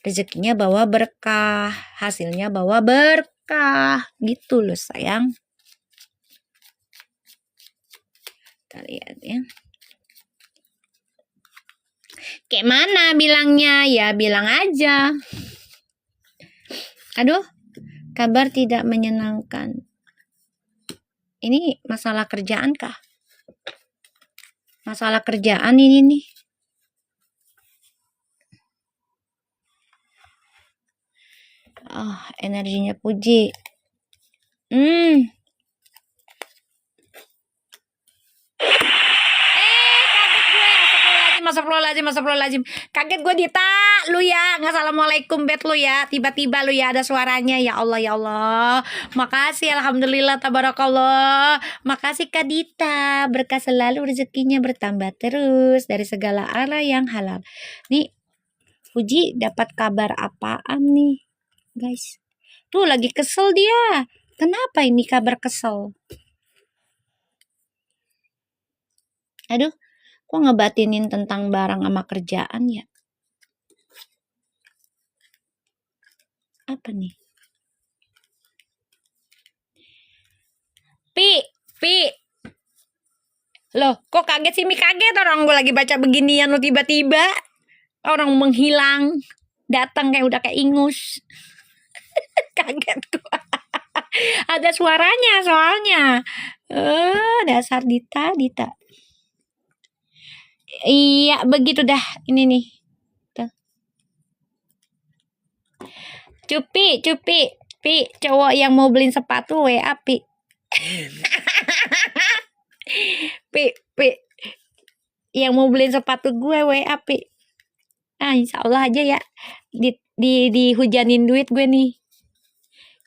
Rezekinya bawa berkah. Hasilnya bawa berkah. Gitu loh sayang. Kita lihat ya. Kayak mana bilangnya? Ya bilang aja. Aduh, kabar tidak menyenangkan. Ini masalah kerjaan kah? Masalah kerjaan ini nih. Energinya Puji. Astagfirullahaladzim. Kaget gue Dita, lu ya. Assalamualaikum bet lu ya. Tiba-tiba lu ya ada suaranya. Ya Allah, ya Allah. Makasih, alhamdulillah, tabarakallah. Makasih Kak Dita. Berkah selalu, rezekinya bertambah terus dari segala arah yang halal. Nih, Puji dapat kabar apaan nih, guys? Tuh lagi kesel dia. Kenapa ini kabar kesel? Aduh, kok ngebatinin tentang barang sama kerjaan ya? Apa nih? Pi. Loh, kok kaget sih? Mi kaget, orang gue lagi baca beginian lo tiba-tiba orang menghilang, datang kayak udah kayak ingus. Kaget gue. Ada suaranya soalnya. Dasar Dita. Iya, begitu dah. Ini nih. Tuh. Cupi. Pi, cowok yang mau beliin sepatu WA, Pi. Pi. Yang mau beliin sepatu gue WA, Pi. Insya Allah aja ya. Dihujanin duit gue nih.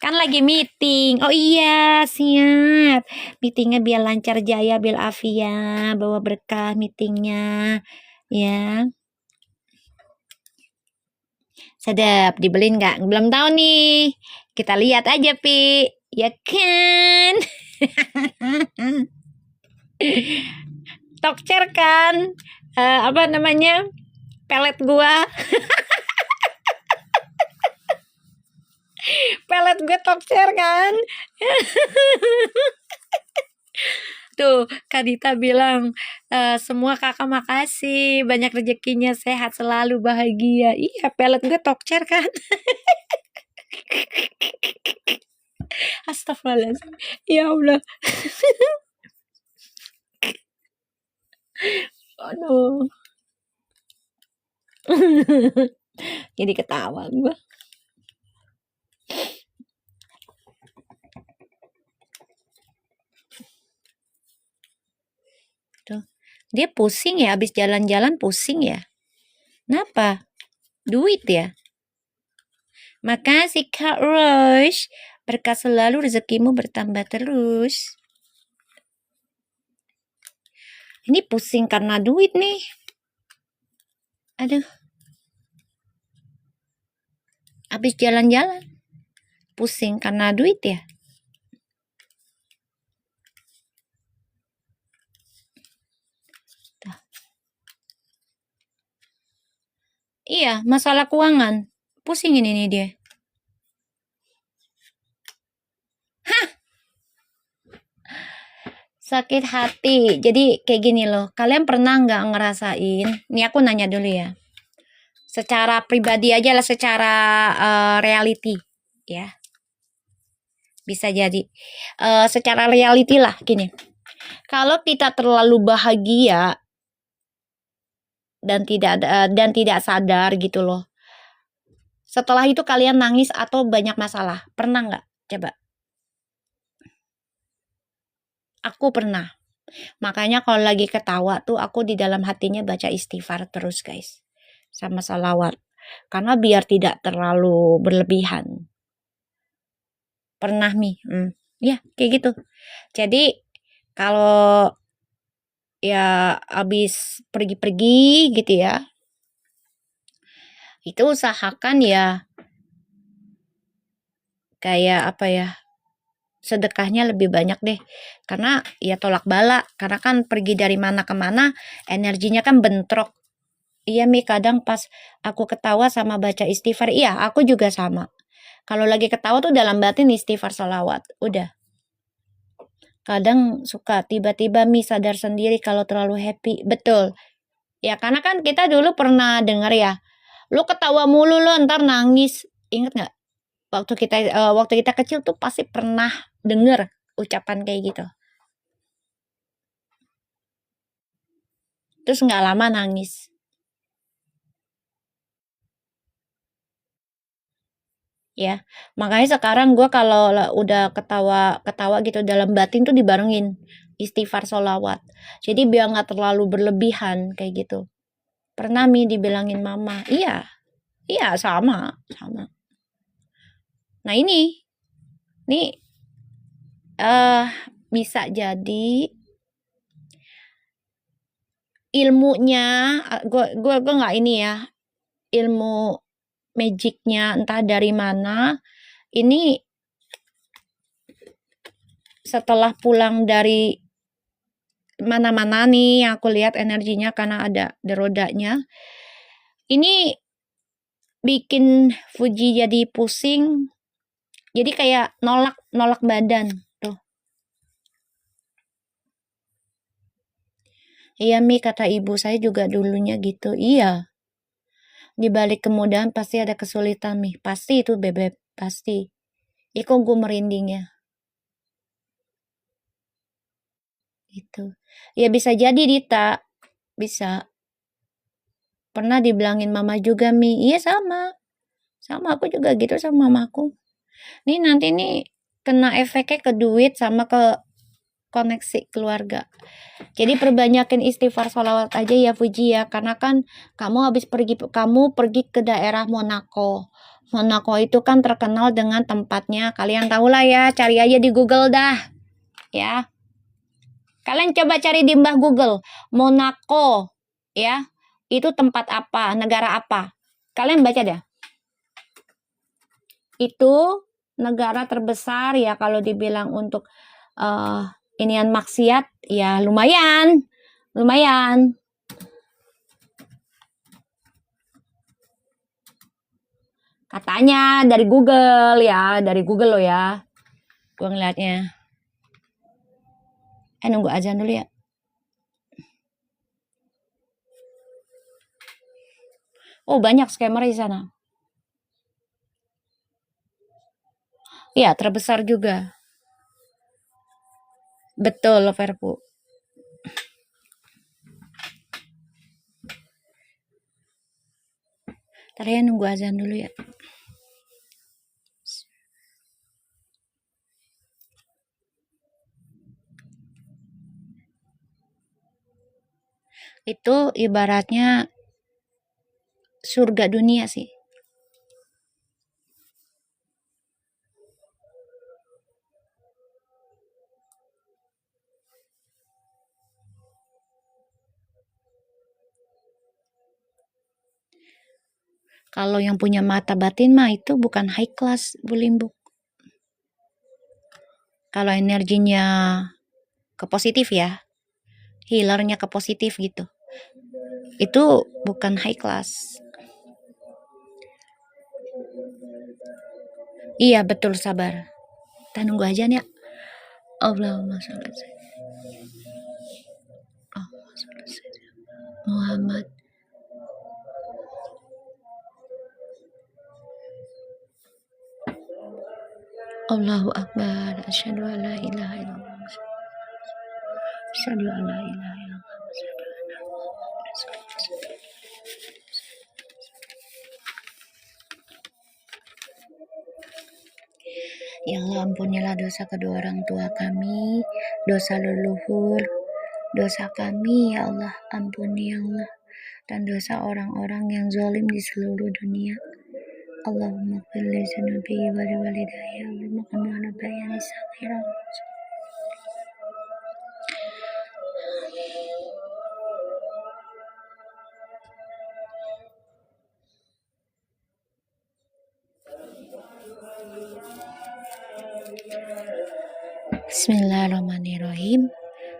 Kan lagi meeting. Oh iya, siap. Meetingnya biar lancar jaya, bil afia, bawa berkah meetingnya. Ya. Sedap, dibeliin nggak? Belum tahu nih. Kita lihat aja, Pi. Ya kan? Tokcer kan? Apa namanya? Pelet gua. Pelet gue tokcer kan? Tuh, Kak Dita bilang, semua kakak makasih, banyak rezekinya, sehat selalu, bahagia. Iya, pelet gue tokcer kan? Astagfirullahaladzim. Ya Allah. Aduh. Jadi ketawa gue. Tuh. Dia pusing ya, habis jalan-jalan pusing ya. Kenapa? Duit ya. Makasih Kak Rosh. Berkah selalu, rezekimu bertambah terus. Ini pusing karena duit nih. Aduh. Habis jalan-jalan. Pusing karena duit ya. Tuh. Iya, masalah keuangan. Pusing ini nih dia. Sakit hati. Jadi kayak gini loh. Kalian pernah nggak ngerasain? Nih aku nanya dulu ya. Secara pribadi aja lah, secara reality ya. Bisa jadi. Secara reality lah gini. Kalau kita terlalu bahagia dan tidak sadar gitu loh. Setelah itu kalian nangis atau banyak masalah. Pernah nggak? Coba. Aku pernah. Makanya kalau lagi ketawa tuh aku di dalam hatinya baca istighfar terus guys. Sama salawat. Karena biar tidak terlalu berlebihan. Pernah nih. Ya kayak gitu. Jadi kalau ya abis pergi-pergi gitu ya. Itu usahakan ya. Kayak apa ya. Sedekahnya lebih banyak deh, karena ya tolak bala, karena kan pergi dari mana ke mana energinya kan bentrok. Iya Mi, kadang pas aku ketawa sama baca istighfar, iya aku juga sama. Kalau lagi ketawa tuh dalam batin istighfar salawat, udah. Kadang suka tiba-tiba Mi sadar sendiri kalau terlalu happy, betul. Ya karena kan kita dulu pernah dengar ya, lu ketawa mulu lo ntar nangis, inget nggak? Waktu kita kecil tuh pasti pernah denger ucapan kayak gitu. Terus nggak lama nangis. Ya, makanya sekarang gue kalau udah ketawa gitu dalam batin tuh dibarengin istighfar sholawat. Jadi biar nggak terlalu berlebihan kayak gitu. Pernah Mi dibilangin mama, iya sama. Nah ini bisa jadi ilmunya, gue nggak ini ya, ilmu magicnya entah dari mana. Ini setelah pulang dari mana-mana nih yang aku lihat energinya karena ada rodanya. Ini bikin Fuji jadi pusing, jadi kayak nolak badan tuh. Iya Mi, kata ibu saya juga dulunya gitu. Iya, di balik kemudahan pasti ada kesulitan Mi, pasti itu bebek, pasti. Kok gue merinding ya gitu. Ya bisa jadi Dita, bisa. Pernah dibilangin mama juga Mi, iya sama aku juga gitu sama mamaku. Nih nanti nih kena efeknya ke duit sama ke koneksi keluarga. Jadi perbanyakin istighfar sholawat aja ya Fuji ya, karena kan kamu pergi ke daerah Monaco. Monaco itu kan terkenal dengan tempatnya, kalian tahu lah ya, cari aja di Google dah ya. Kalian coba cari di mbah Google, Monaco ya, itu tempat apa, negara apa, kalian baca dah. Itu negara terbesar ya kalau dibilang untuk inian maksiat ya, lumayan. Katanya dari Google ya, dari Google loh ya. Gue ngeliatnya. Nunggu azan dulu ya. Oh, banyak scammer di sana. Iya, terbesar juga. Betul, Verpu. Ntar ya, nunggu azan dulu ya. Itu ibaratnya surga dunia sih. Kalau yang punya mata batin mah itu bukan high class, Bu Limbuk. Kalau energinya ke positif ya, healernya ke positif gitu, itu bukan high class. Iya betul, sabar. Kita nunggu aja nih ya. Allahumma sholli Muhammad. Allahu Akbar. Asyhadu an la ilaha illallah. Asyhadu an la ilaha illallah. Ya Allah, ampunilah dosa kedua orang tua kami, dosa leluhur, dosa kami ya Allah, ampuni ya Allah, dan dosa orang-orang yang zalim di seluruh dunia. Allahumma ighfir li dzunubi wa li walidayya wa ma rabbayani shaghira. Bismillahirrahmanirrahim.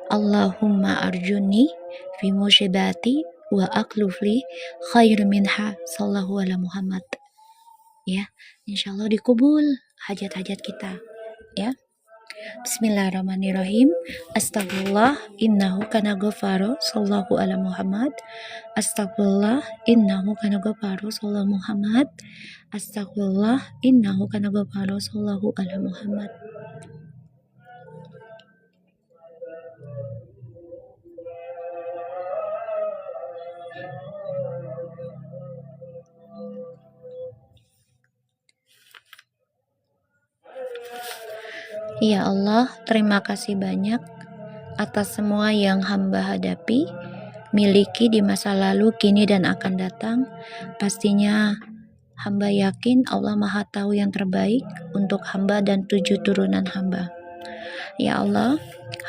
Allahumma arjuni fi musibati wa aklufli khair minha sallallahu ala Muhammad. Ya, insyaallah dikubul hajat-hajat kita ya. Bismillahirrahmanirrahim. Astagfirullah innahu kana ghafaro sallallahu ala Muhammad. Astagfirullah innahu kana ghafaro sallallahu Muhammad. Astagfirullah innahu kana ghafaro sallallahu ala Muhammad. Ya Allah, terima kasih banyak atas semua yang hamba hadapi, miliki di masa lalu, kini, dan akan datang. Pastinya hamba yakin Allah Maha Tahu yang terbaik untuk hamba dan 7 turunan hamba. Ya Allah,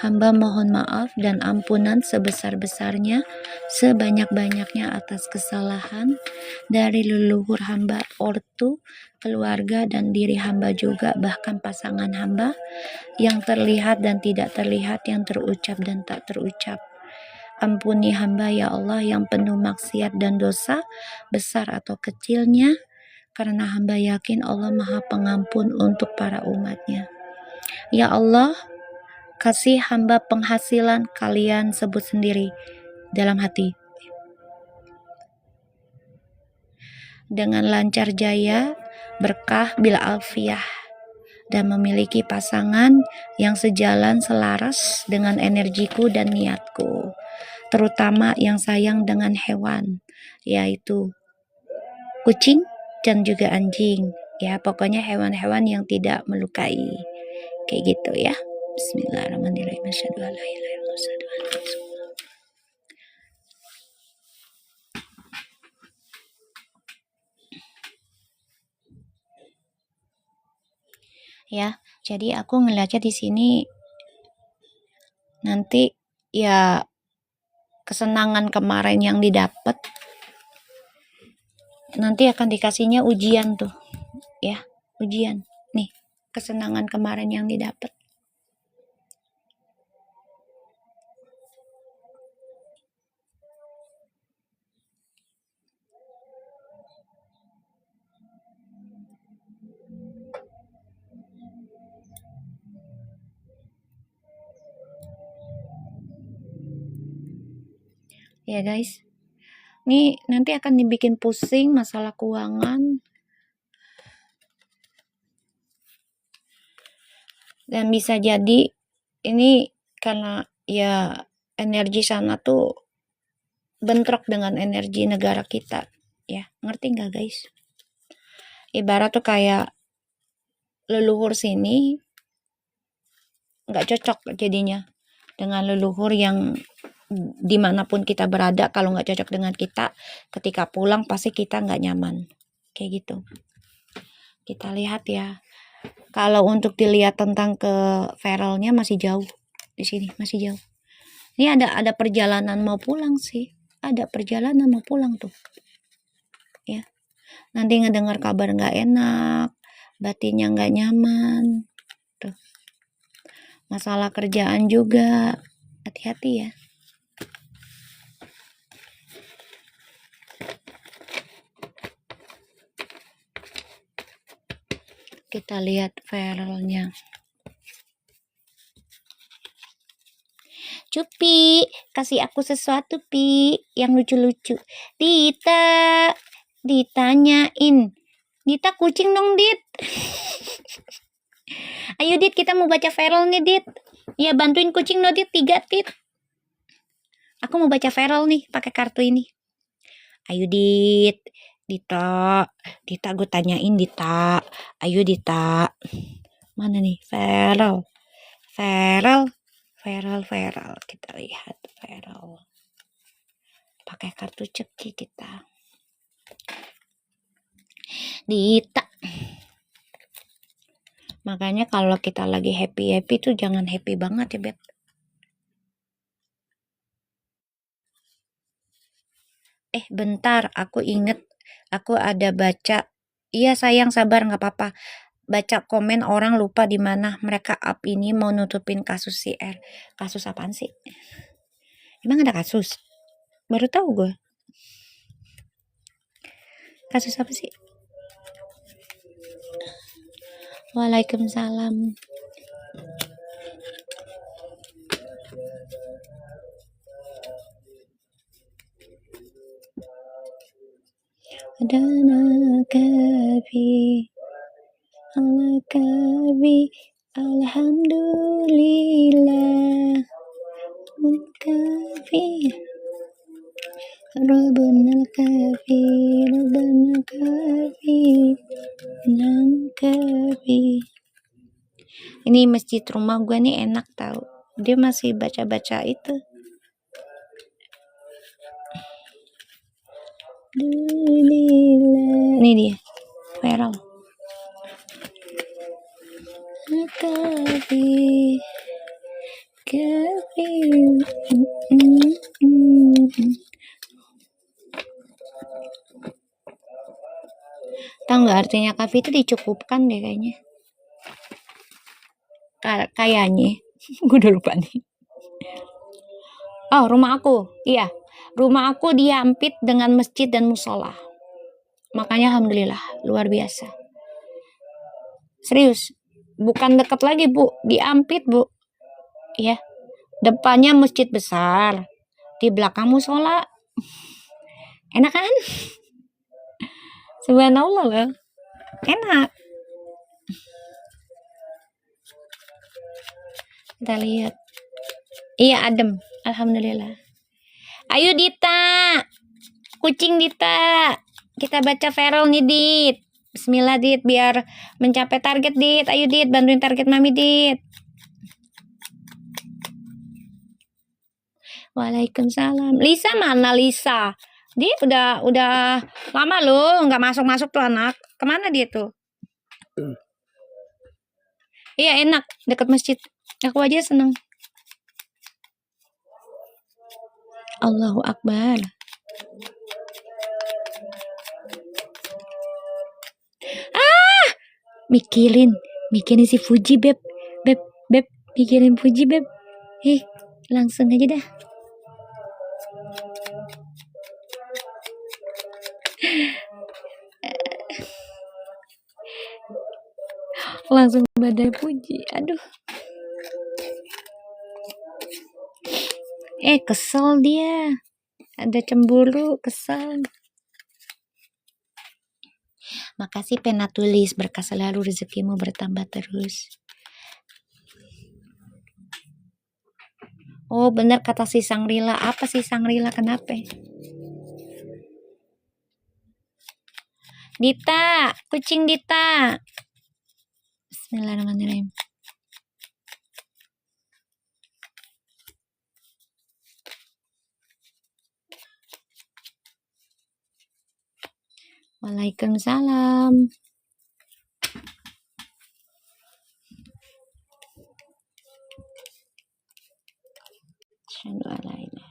hamba mohon maaf dan ampunan sebesar-besarnya, sebanyak-banyaknya atas kesalahan dari leluhur hamba, ortu, keluarga, dan diri hamba juga, bahkan pasangan hamba, yang terlihat dan tidak terlihat, yang terucap dan tak terucap. Ampuni hamba ya Allah yang penuh maksiat dan dosa, besar atau kecilnya. karena hamba yakin Allah Maha Pengampun untuk para umatnya. Ya Allah, kasih hamba penghasilan kalian sebut sendiri dalam hati. Dengan lancar jaya, berkah bila alfiah, dan memiliki pasangan yang sejalan selaras dengan energiku dan niatku, terutama yang sayang dengan hewan, yaitu kucing dan juga anjing. Ya, pokoknya hewan-hewan yang tidak melukai. Kayak gitu ya. Bismillahirrahmanirrahim. Asyhadu an la ilaha illallah, asyhadu anna Rasulullah. Ya, jadi aku ngeliatnya di sini nanti ya kesenangan kemarin yang didapat nanti akan dikasihnya ujian tuh, ya, ujian. Nih, kesenangan kemarin yang didapat. Ya guys, nih nanti akan dibikin pusing masalah keuangan, dan bisa jadi ini karena ya energi sana tuh bentrok dengan energi negara kita, ya, ngerti nggak guys? Ibarat tuh kayak leluhur sini nggak cocok jadinya dengan leluhur yang dimanapun kita berada. Kalau nggak cocok dengan kita, ketika pulang pasti kita nggak nyaman, kayak gitu. Kita lihat ya, kalau untuk dilihat tentang ke feralnya masih jauh, di sini masih jauh. Ini ada perjalanan mau pulang sih, ada perjalanan mau pulang tuh, ya. Nanti ngedengar kabar nggak enak, batinnya nggak nyaman, tuh. Masalah kerjaan juga, hati-hati ya. Kita lihat feralnya. Cupi, kasih aku sesuatu, Pi, yang lucu-lucu. Dita, ditanyain. Dita kucing dong, Dit. Ayo, Dit, kita mau baca feral nih, Dit. Ya, bantuin kucing no, Dit, 3, Dit. Aku mau baca feral nih, pakai kartu ini. Ayo, Dit. Dita, gue tanyain, Dita. Ayo, Dita. Mana nih, feral. Kita lihat feral. Pakai kartu ceki kita. Dita. Makanya kalau kita lagi happy tuh jangan happy banget ya, Beb. Bentar, aku inget. Aku ada baca. Iya sayang, sabar, nggak apa-apa. Baca komen orang lupa di mana mereka up ini mau nutupin kasus si R. Kasus apaan sih? Emang ada kasus? Baru tahu gue. Kasus apa sih? Waalaikumsalam. Dana kafi, Allah kafi, alhamdulillah, kafi, Rabbana kafi, Rabbana kafi, nam kafi. Ini masjid rumah gue nih enak tau. Dia masih baca-baca itu. Ini dia, feral. Kafi. Tahu nggak artinya kafi itu dicukupkan deh kayaknya. Kayaknya. Gue udah lupa nih. Oh, rumah aku. Iya. Rumah aku diampit dengan masjid dan musola. Makanya alhamdulillah, luar biasa. Serius, bukan dekat lagi Bu, di Ampit Bu. Ya, depannya masjid besar, di belakang musola. Enak kan? Subhanallah loh. Enak. Kita lihat. Iya, adem. Alhamdulillah. Ayo Dita. Kucing Dita. Kita baca Feral nih Dit. Bismillah Dit, biar mencapai target Dit. Ayo Dit, bantuin target Mami Dit. Waalaikumsalam. Lisa mana Lisa? Dia udah lama loh nggak masuk tuh anak. Kemana dia tuh? Iya enak, dekat masjid. Aku aja seneng. Allahu Akbar. Mikirin si Fuji beb, mikirin Fuji beb. Langsung aja dah. Langsung badai Fuji, aduh. Kesel dia. Ada cemburu, kesel. Makasih pena tulis, berkah selalu, rezekimu bertambah terus. Oh bener kata si Sangrila. Apa sih Sangrila, kenapa? Dita, kucing Dita. Bismillahirrahmanirrahim. Waalaikumsalam. Asyhadu an la ilaha illallah.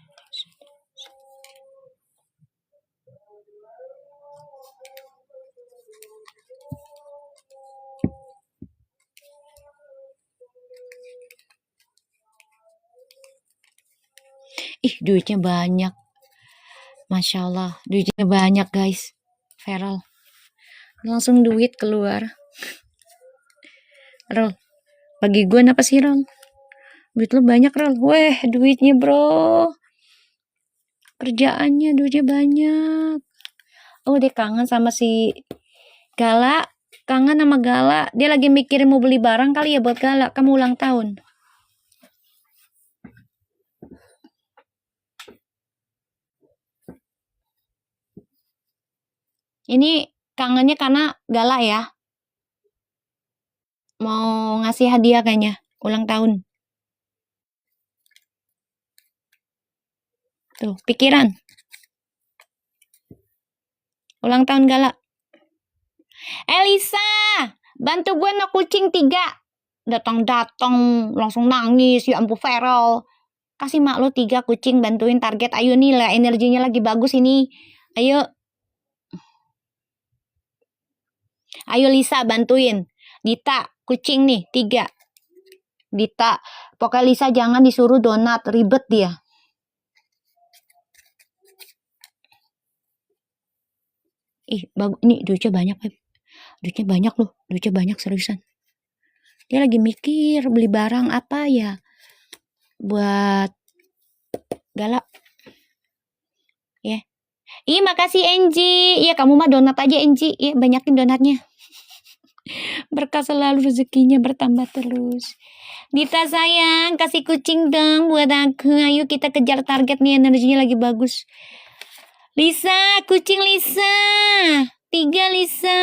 Duitnya banyak. Masya Allah, duitnya banyak guys. Feral. Langsung duit keluar. Rol, bagi gue apa sih Rol? Duit lo banyak Rol. Weh, duitnya bro. Kerjaannya duitnya banyak. Oh dia kangen sama si Gala. Kangen sama Gala. Dia lagi mikirin mau beli barang kali ya buat Gala. Kamu ulang tahun. Ini kangennya karena Gala ya. Mau ngasih hadiah kayaknya. Ulang tahun. Tuh, pikiran. Ulang tahun Gala. Elisa, bantu gue no kucing 3. Datang langsung nangis. Ya ampun Feral. Kasih mak lo 3 kucing, bantuin target. Ayo nih lah, energinya lagi bagus ini. Ayo. Ayo Lisa bantuin. Dita, kucing nih 3. Dita, pokoknya Lisa jangan disuruh donat, ribet dia. Bagus. Ini duitnya banyak, Beb. Duitnya banyak loh. Duitnya banyak seriusan. Dia lagi mikir beli barang apa ya buat Gala. Ya. Makasih Enji. Iya, kamu mah donat aja Enji. Iya, banyakin donatnya. Berkah selalu, rezekinya bertambah terus. Dita sayang, kasih kucing dong buat aku. Ayo kita kejar target nih, energinya lagi bagus. Lisa, kucing Lisa. 3 Lisa.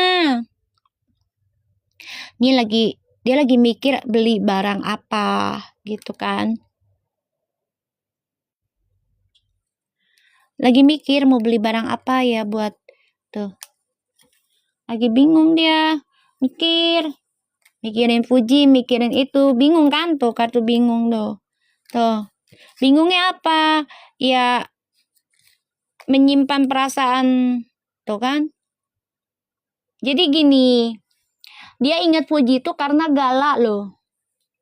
Dia lagi mikir beli barang apa gitu kan. Lagi mikir mau beli barang apa ya buat tuh. Lagi bingung dia. Mikirin Fuji, mikirin itu. Bingung kan tuh, kartu bingung tuh. Tuh. Bingungnya apa? Ya menyimpan perasaan tuh kan. Jadi gini, dia ingat Fuji itu karena Gala loh,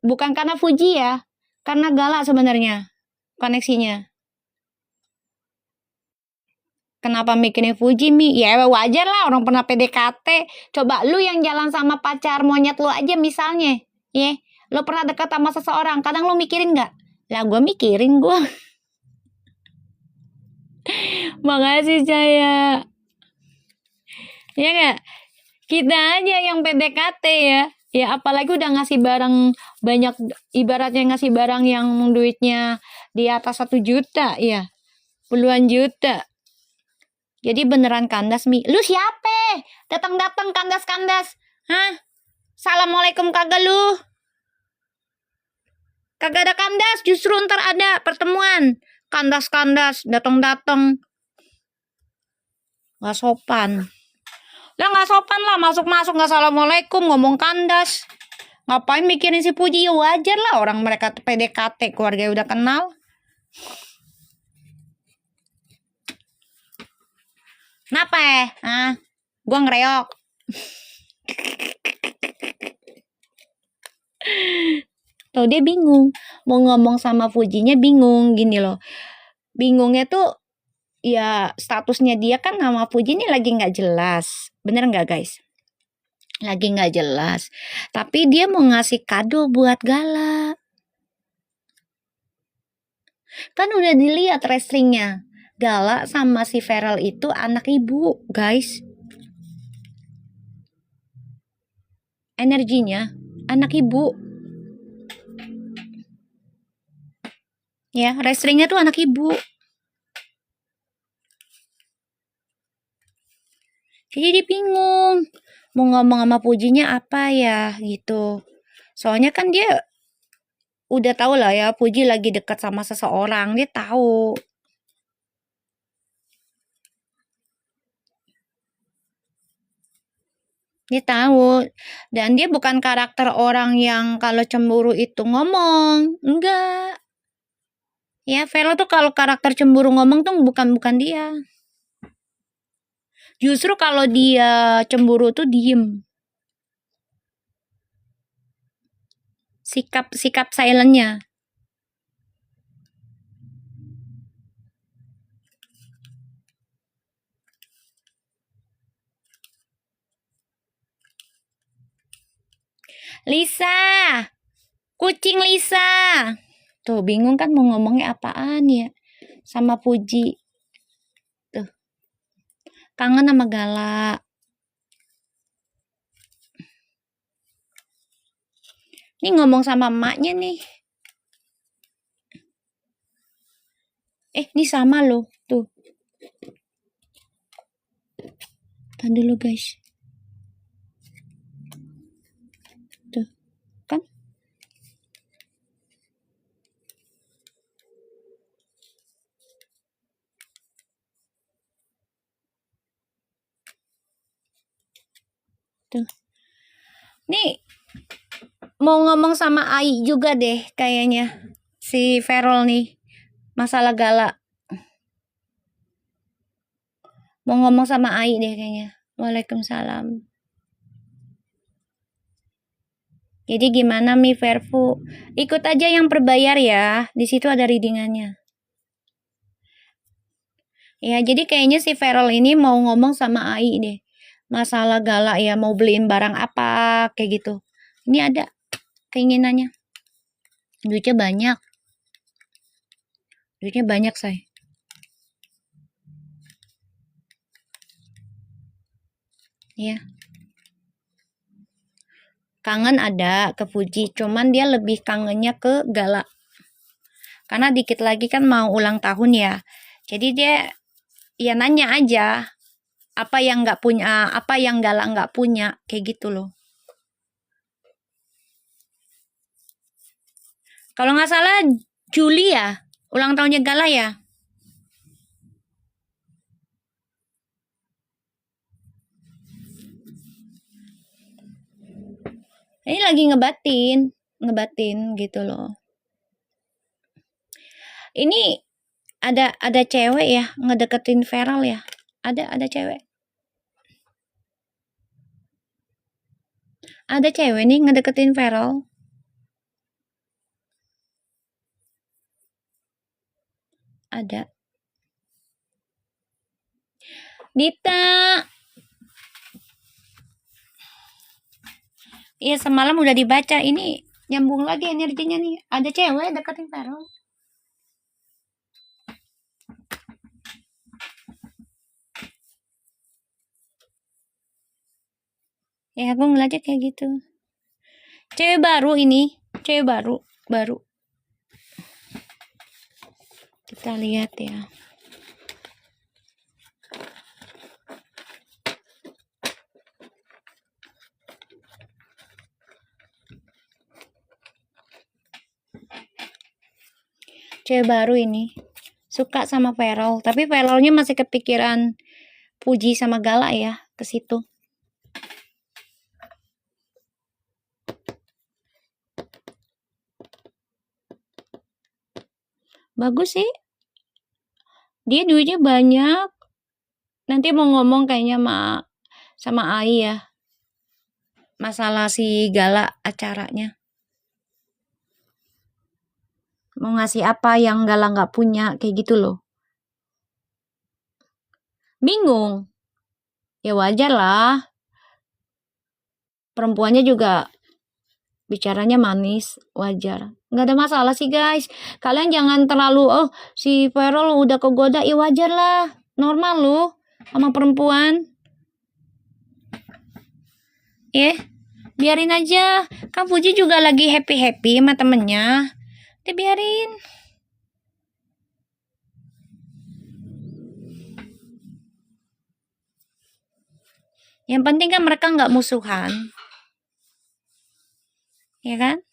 bukan karena Fuji ya, karena Gala sebenarnya koneksinya. Kenapa mikirin Fuji, Mi? Ya wajar lah, orang pernah PDKT. Coba lu yang jalan sama pacar monyet lu aja misalnya. Ya, lu pernah dekat sama seseorang. Kadang lu mikirin nggak? Lah gue mikirin gue. Makasih saya. Ya nggak? Kita aja yang PDKT ya. Ya apalagi udah ngasih barang banyak, ibaratnya ngasih barang yang duitnya di atas 1 juta ya. Puluhan juta. Jadi beneran kandas, Mi. Lu siapa? Datang-datang kandas-kandas. Hah? Assalamualaikum kagak lu? Kagak ada kandas, justru ntar ada pertemuan. Kandas-kandas, datang-datang. Gak sopan. Lah gak sopan lah, masuk-masuk gak assalamualaikum, ngomong kandas. Ngapain mikirin si Puji? Ya wajar lah, orang mereka PDKT, keluarga udah kenal. Kenapa ya? Hah? Gua ngereok. Tuh dia bingung. Mau ngomong sama Fujinya bingung gini loh. Bingungnya tuh ya statusnya dia kan sama Fuji ini lagi nggak jelas. Bener nggak guys? Lagi nggak jelas. Tapi dia mau ngasih kado buat Gala. Kan udah dilihat restriknya. Gala sama si Feral itu anak ibu, guys. Energinya anak ibu. Ya, restriknya tuh anak ibu. Jadi dia bingung. Mau ngomong sama Pujinya apa ya gitu. Soalnya kan dia udah tahu lah ya Puji lagi dekat sama seseorang. Dia tahu. Dia tahu. Dan dia bukan karakter orang yang kalau cemburu itu ngomong. Enggak. Ya, Vero tuh kalau karakter cemburu ngomong tuh bukan dia. Justru kalau dia cemburu tuh diem. Sikap silentnya. Lisa. Kucing Lisa. Tuh bingung kan mau ngomongnya apaan ya. Sama Puji. Tuh. Kangen sama Gala. Ini ngomong sama emaknya nih. Ini sama loh. Tuh. Tahan dulu guys. Tuh. Kan? Tuh. Nih. Mau ngomong sama Ai juga deh kayaknya. Si Ferol nih. Masalah Gala. Mau ngomong sama Ai deh kayaknya. Waalaikumsalam. Jadi gimana Mi Verfu? Ikut aja yang berbayar ya. Di situ ada readingannya. Ya, jadi kayaknya si Ferol ini mau ngomong sama Ai deh. Masalah Gala ya, mau beliin barang apa kayak gitu. Ini ada keinginannya. Duitnya banyak. Duitnya banyak, say. Ya. Kangen ada ke Fuji, cuman dia lebih kangennya ke Gala. Karena dikit lagi kan mau ulang tahun ya. Jadi dia ya nanya aja apa yang nggak punya, apa yang Gala nggak punya, kayak gitu loh. Kalau nggak salah Juli ya, ulang tahunnya Gala ya. Ini lagi ngebatin gitu loh. Ini ada cewek ya ngedeketin Feral ya. Ada cewek. Ada cewek nih ngedeketin Feral. Ada. Dita. Iya, semalam udah dibaca. Ini nyambung lagi energinya nih. Ada cewek deketin Vero. Ya, aku ngeliatnya kayak gitu. Cewek baru ini. Cewek baru. Kita lihat ya. Cewek baru ini. Suka sama Verol. Tapi Verolnya masih kepikiran Puji sama Gala ya. Ke situ. Bagus sih. Dia duitnya banyak. Nanti mau ngomong kayaknya sama Ai ya. Masalah si Gala acaranya. Mau ngasih apa yang Gala nggak punya. Kayak gitu loh. Bingung. Ya wajar lah. Perempuannya juga bicaranya manis, wajar. Nggak ada masalah sih guys. Kalian jangan terlalu, oh si Verol udah kegoda, ya wajar lah. Normal loh sama perempuan. Biarin aja. Kan Puji juga lagi happy-happy sama temennya. Biarin. Yang penting kan mereka nggak musuhan. Ya kan?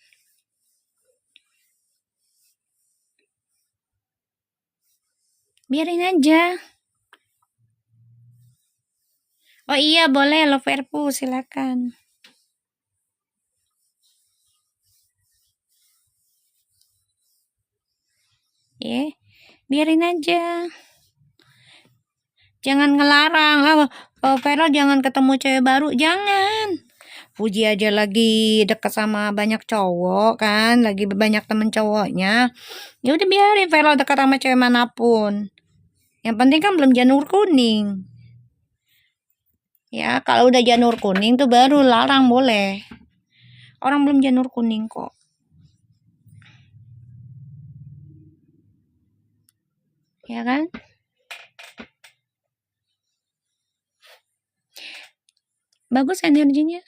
Biarin aja. Oh iya, boleh Loverpu, silakan. Biarin aja. Jangan ngelarang. Vero jangan ketemu cewek baru. Jangan. Puji aja lagi deket sama banyak cowok kan. Lagi banyak temen cowoknya. Ya udah biarin Vero deket sama cewek manapun. Yang penting kan belum janur kuning. Ya kalau udah janur kuning tuh baru larang boleh. Orang belum janur kuning kok. Ya kan? Bagus energinya.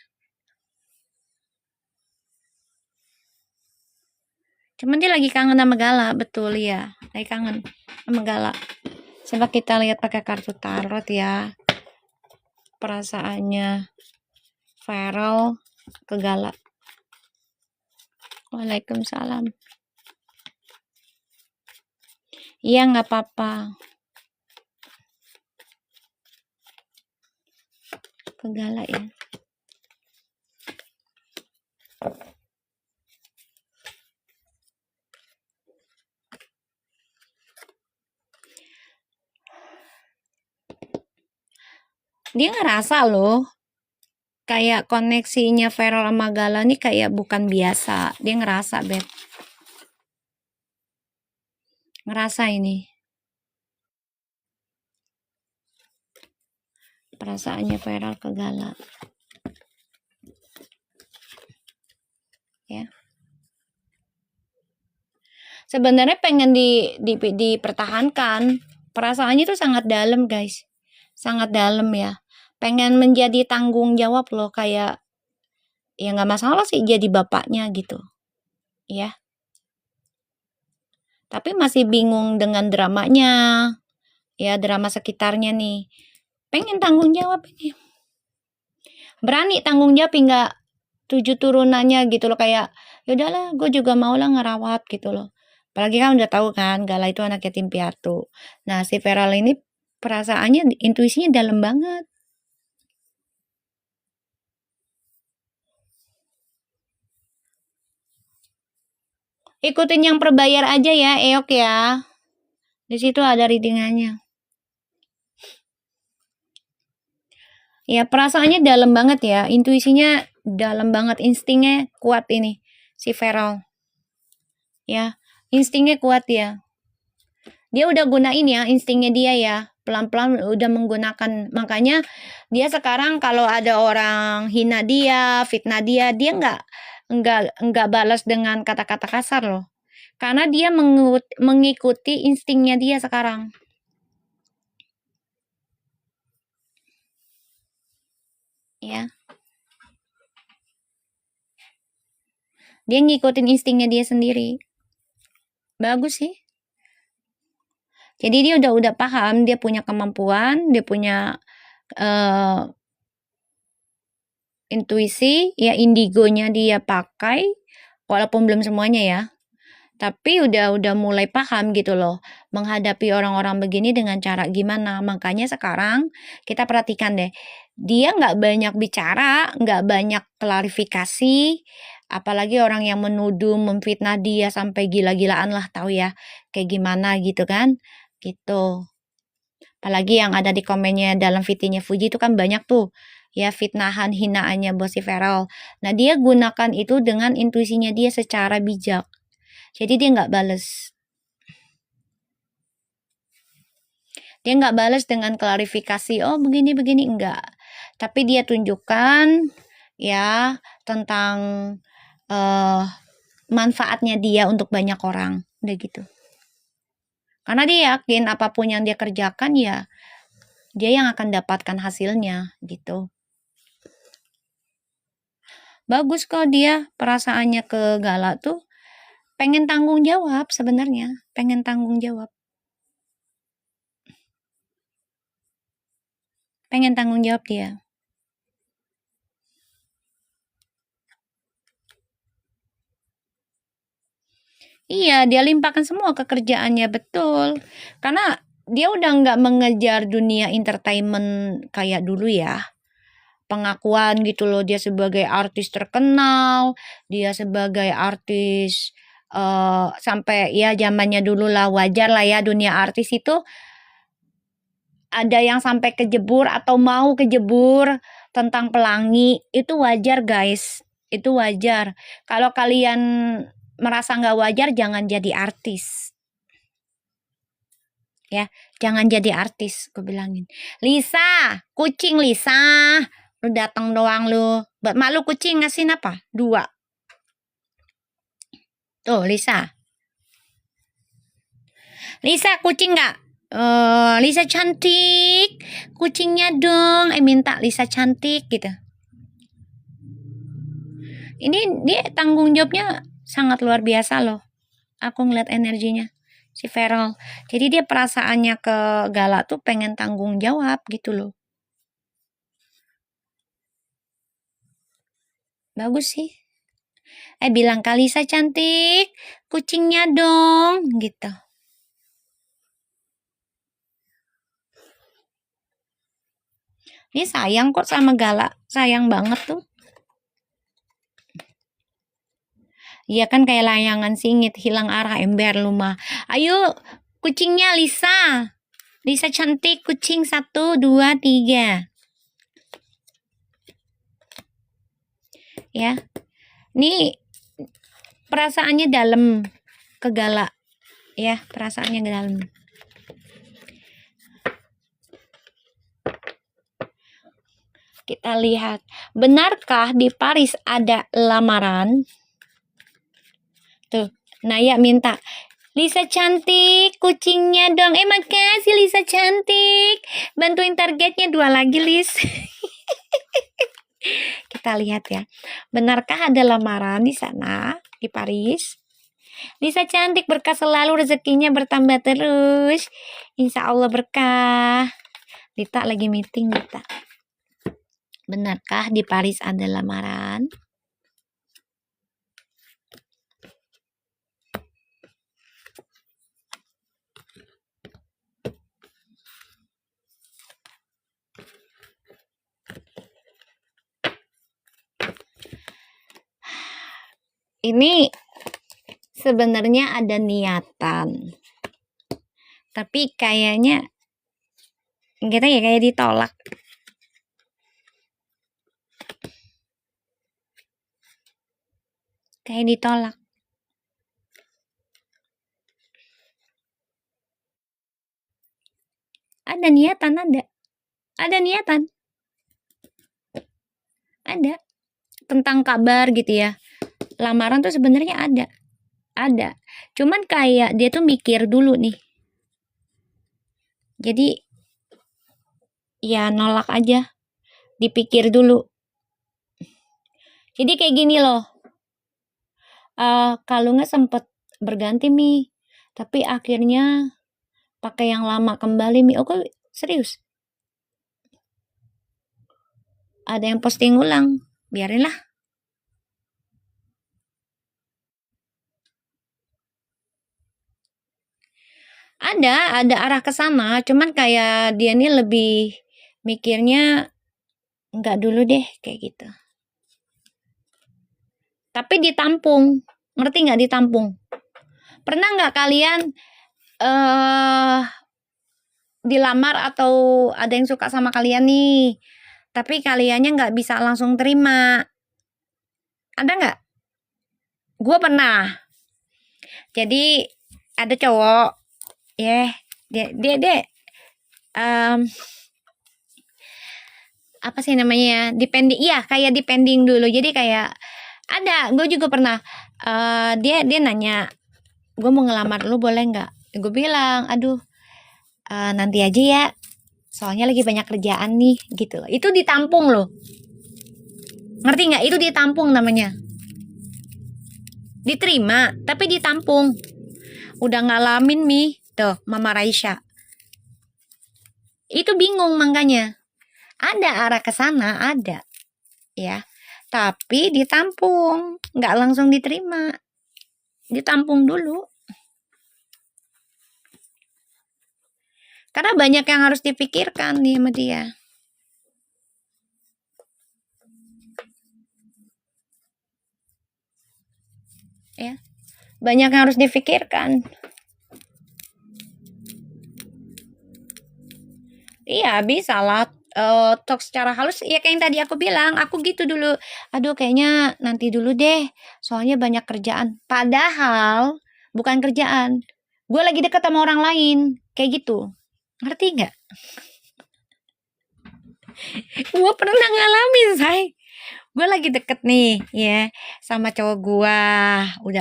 Cuman dia lagi kangen sama Gala, betul ya. Lagi kangen sama Gala. Coba kita lihat pakai kartu tarot ya. Perasaannya Verol ke Gala. Waalaikumsalam. Iya, nggak apa-apa. Ke Gala ya. Dia ngerasa loh kayak koneksinya Verol sama Gala nih kayak bukan biasa. Dia ngerasa, Beb. Ngerasa ini. Perasaannya Verol ke Gala. Ya. Sebenarnya pengen dipertahankan. Perasaannya itu sangat dalam, guys. Sangat dalam ya. Pengen menjadi tanggung jawab loh, kayak ya nggak masalah sih jadi bapaknya gitu. Ya. Tapi masih bingung dengan dramanya. Ya, drama sekitarnya nih. Pengen tanggung jawab ini. Berani tanggung jawab nggak 7 turunannya gitu loh, kayak yaudahlah gue juga mau lah ngerawat gitu loh. Apalagi kan udah tahu kan Gala itu anak yatim piatu. Nah si Verol ini perasaannya, intuisinya dalam banget. Ikutin yang berbayar aja ya, Eok ya. Di situ ada readingannya. Ya perasaannya dalam banget ya, intuisinya dalam banget, instingnya kuat ini si Verol. Ya, instingnya kuat ya. Dia udah gunain ya instingnya dia ya. pelan-pelan udah menggunakan, makanya dia sekarang kalau ada orang hina dia, fitnah dia nggak balas dengan kata-kata kasar loh, karena dia mengikuti instingnya dia sekarang. Ya, dia ngikutin instingnya dia sendiri. Bagus sih. Jadi dia udah paham, dia punya kemampuan, dia punya intuisi, ya indigonya dia pakai, walaupun belum semuanya ya. Tapi udah mulai paham gitu loh, menghadapi orang-orang begini dengan cara gimana. Makanya sekarang kita perhatikan deh, dia nggak banyak bicara, nggak banyak klarifikasi, apalagi orang yang menuduh, memfitnah dia sampai gila-gilaan lah, tahu ya kayak gimana gitu kan, gitu. Apalagi yang ada di komennya dalam VT-nya Fuji itu kan banyak tuh, ya fitnahan, hinaannya Bossy Feral. Nah dia gunakan itu dengan intuisinya dia secara bijak. Jadi dia nggak bales. Dia nggak bales dengan klarifikasi, oh begini-begini, enggak. Tapi dia tunjukkan ya tentang manfaatnya dia untuk banyak orang. Udah gitu. Karena dia yakin apapun yang dia kerjakan ya dia yang akan dapatkan hasilnya gitu. Bagus kok dia perasaannya ke Gala tuh pengen tanggung jawab sebenarnya, pengen tanggung jawab. Pengen tanggung jawab dia. Iya, dia limpahkan semua ke kerjaannya, betul. Karena dia udah nggak mengejar dunia entertainment kayak dulu ya. Pengakuan gitu loh, dia sebagai artis terkenal, dia sebagai artis sampai ya zamannya dulu lah, wajar lah ya dunia artis itu ada yang sampai kejebur atau mau kejebur tentang pelangi, itu wajar guys, itu wajar. Kalau kalian merasa nggak wajar, jangan jadi artis. Ya, jangan jadi artis, gue bilangin. Lisa, kucing Lisa, lu datang doang lu. Malu kucing ngasih apa? 2. Tuh, Lisa. Lisa, kucing nggak? Lisa cantik, kucingnya dong. Minta Lisa cantik gitu. Ini dia tanggung jawabnya sangat luar biasa loh. Aku ngeliat energinya si Feral. Jadi dia perasaannya ke Gala tuh pengen tanggung jawab gitu loh. Bagus sih. Bilang Kalisa cantik, kucingnya dong gitu. Dia sayang kok sama Gala, sayang banget tuh. Iya kan kayak layangan singit, hilang arah, ember lu mah. Ayo kucingnya Lisa. Lisa cantik, kucing 1, 2, 3. Ya. Nih perasaannya dalam ke Gala. Ya, perasaannya ke dalam. Kita lihat, benarkah di Paris ada lamaran? Tuh, Naya minta, Lisa cantik, kucingnya dong. Makasih Lisa cantik. Bantuin targetnya 2 lagi, Lis. Kita lihat ya. Benarkah ada lamaran di sana, di Paris? Lisa cantik, berkah selalu, rezekinya bertambah terus. Insya Allah berkah. Dita lagi meeting, Dita. Benarkah di Paris ada lamaran? Ini sebenarnya ada niatan, tapi kayaknya kita ya kayak ditolak. Kayak ditolak. Ada niatan, ada niatan, ada tentang kabar gitu ya. Lamaran tuh sebenarnya ada. Cuman kayak dia tuh mikir dulu nih. Jadi ya nolak aja, dipikir dulu. Jadi kayak gini loh. Kalungnya sempet berganti Mi, tapi akhirnya pakai yang lama kembali Mi. Oke, serius. Ada yang posting ulang, biarinlah. Ada arah ke sana, cuman kayak dia nih lebih mikirnya enggak dulu deh kayak gitu. Tapi ditampung, ngerti nggak ditampung? Pernah nggak kalian dilamar atau ada yang suka sama kalian nih, tapi kaliannya nggak bisa langsung terima? Ada nggak? Gue pernah. Jadi ada cowok, dia apa sih namanya? Depending, iya kayak depending dulu. Jadi kayak gue juga pernah. Dia nanya, gue mau ngelamar lu boleh nggak? Gue bilang, aduh, nanti aja ya. Soalnya lagi banyak kerjaan nih, gitu. Itu ditampung loh. Ngerti nggak? Itu ditampung namanya. Diterima, tapi ditampung. Udah ngalamin Mi, tuh Mama Raisya. Itu bingung makanya. Ada arah ke sana, ada. Ya. Tapi ditampung, nggak langsung diterima. Ditampung dulu. Karena banyak yang harus dipikirkan nih sama dia. Ya. Banyak yang harus dipikirkan. Iya, bisa lah. Talk secara halus, ya kayak yang tadi aku bilang, aku gitu dulu. Aduh, kayaknya nanti dulu deh, soalnya banyak kerjaan. Padahal bukan kerjaan. Gue lagi deket sama orang lain, kayak gitu. Ngerti nggak? Gue pernah ngalamin, say. Gue lagi deket nih, ya, sama cowok gue.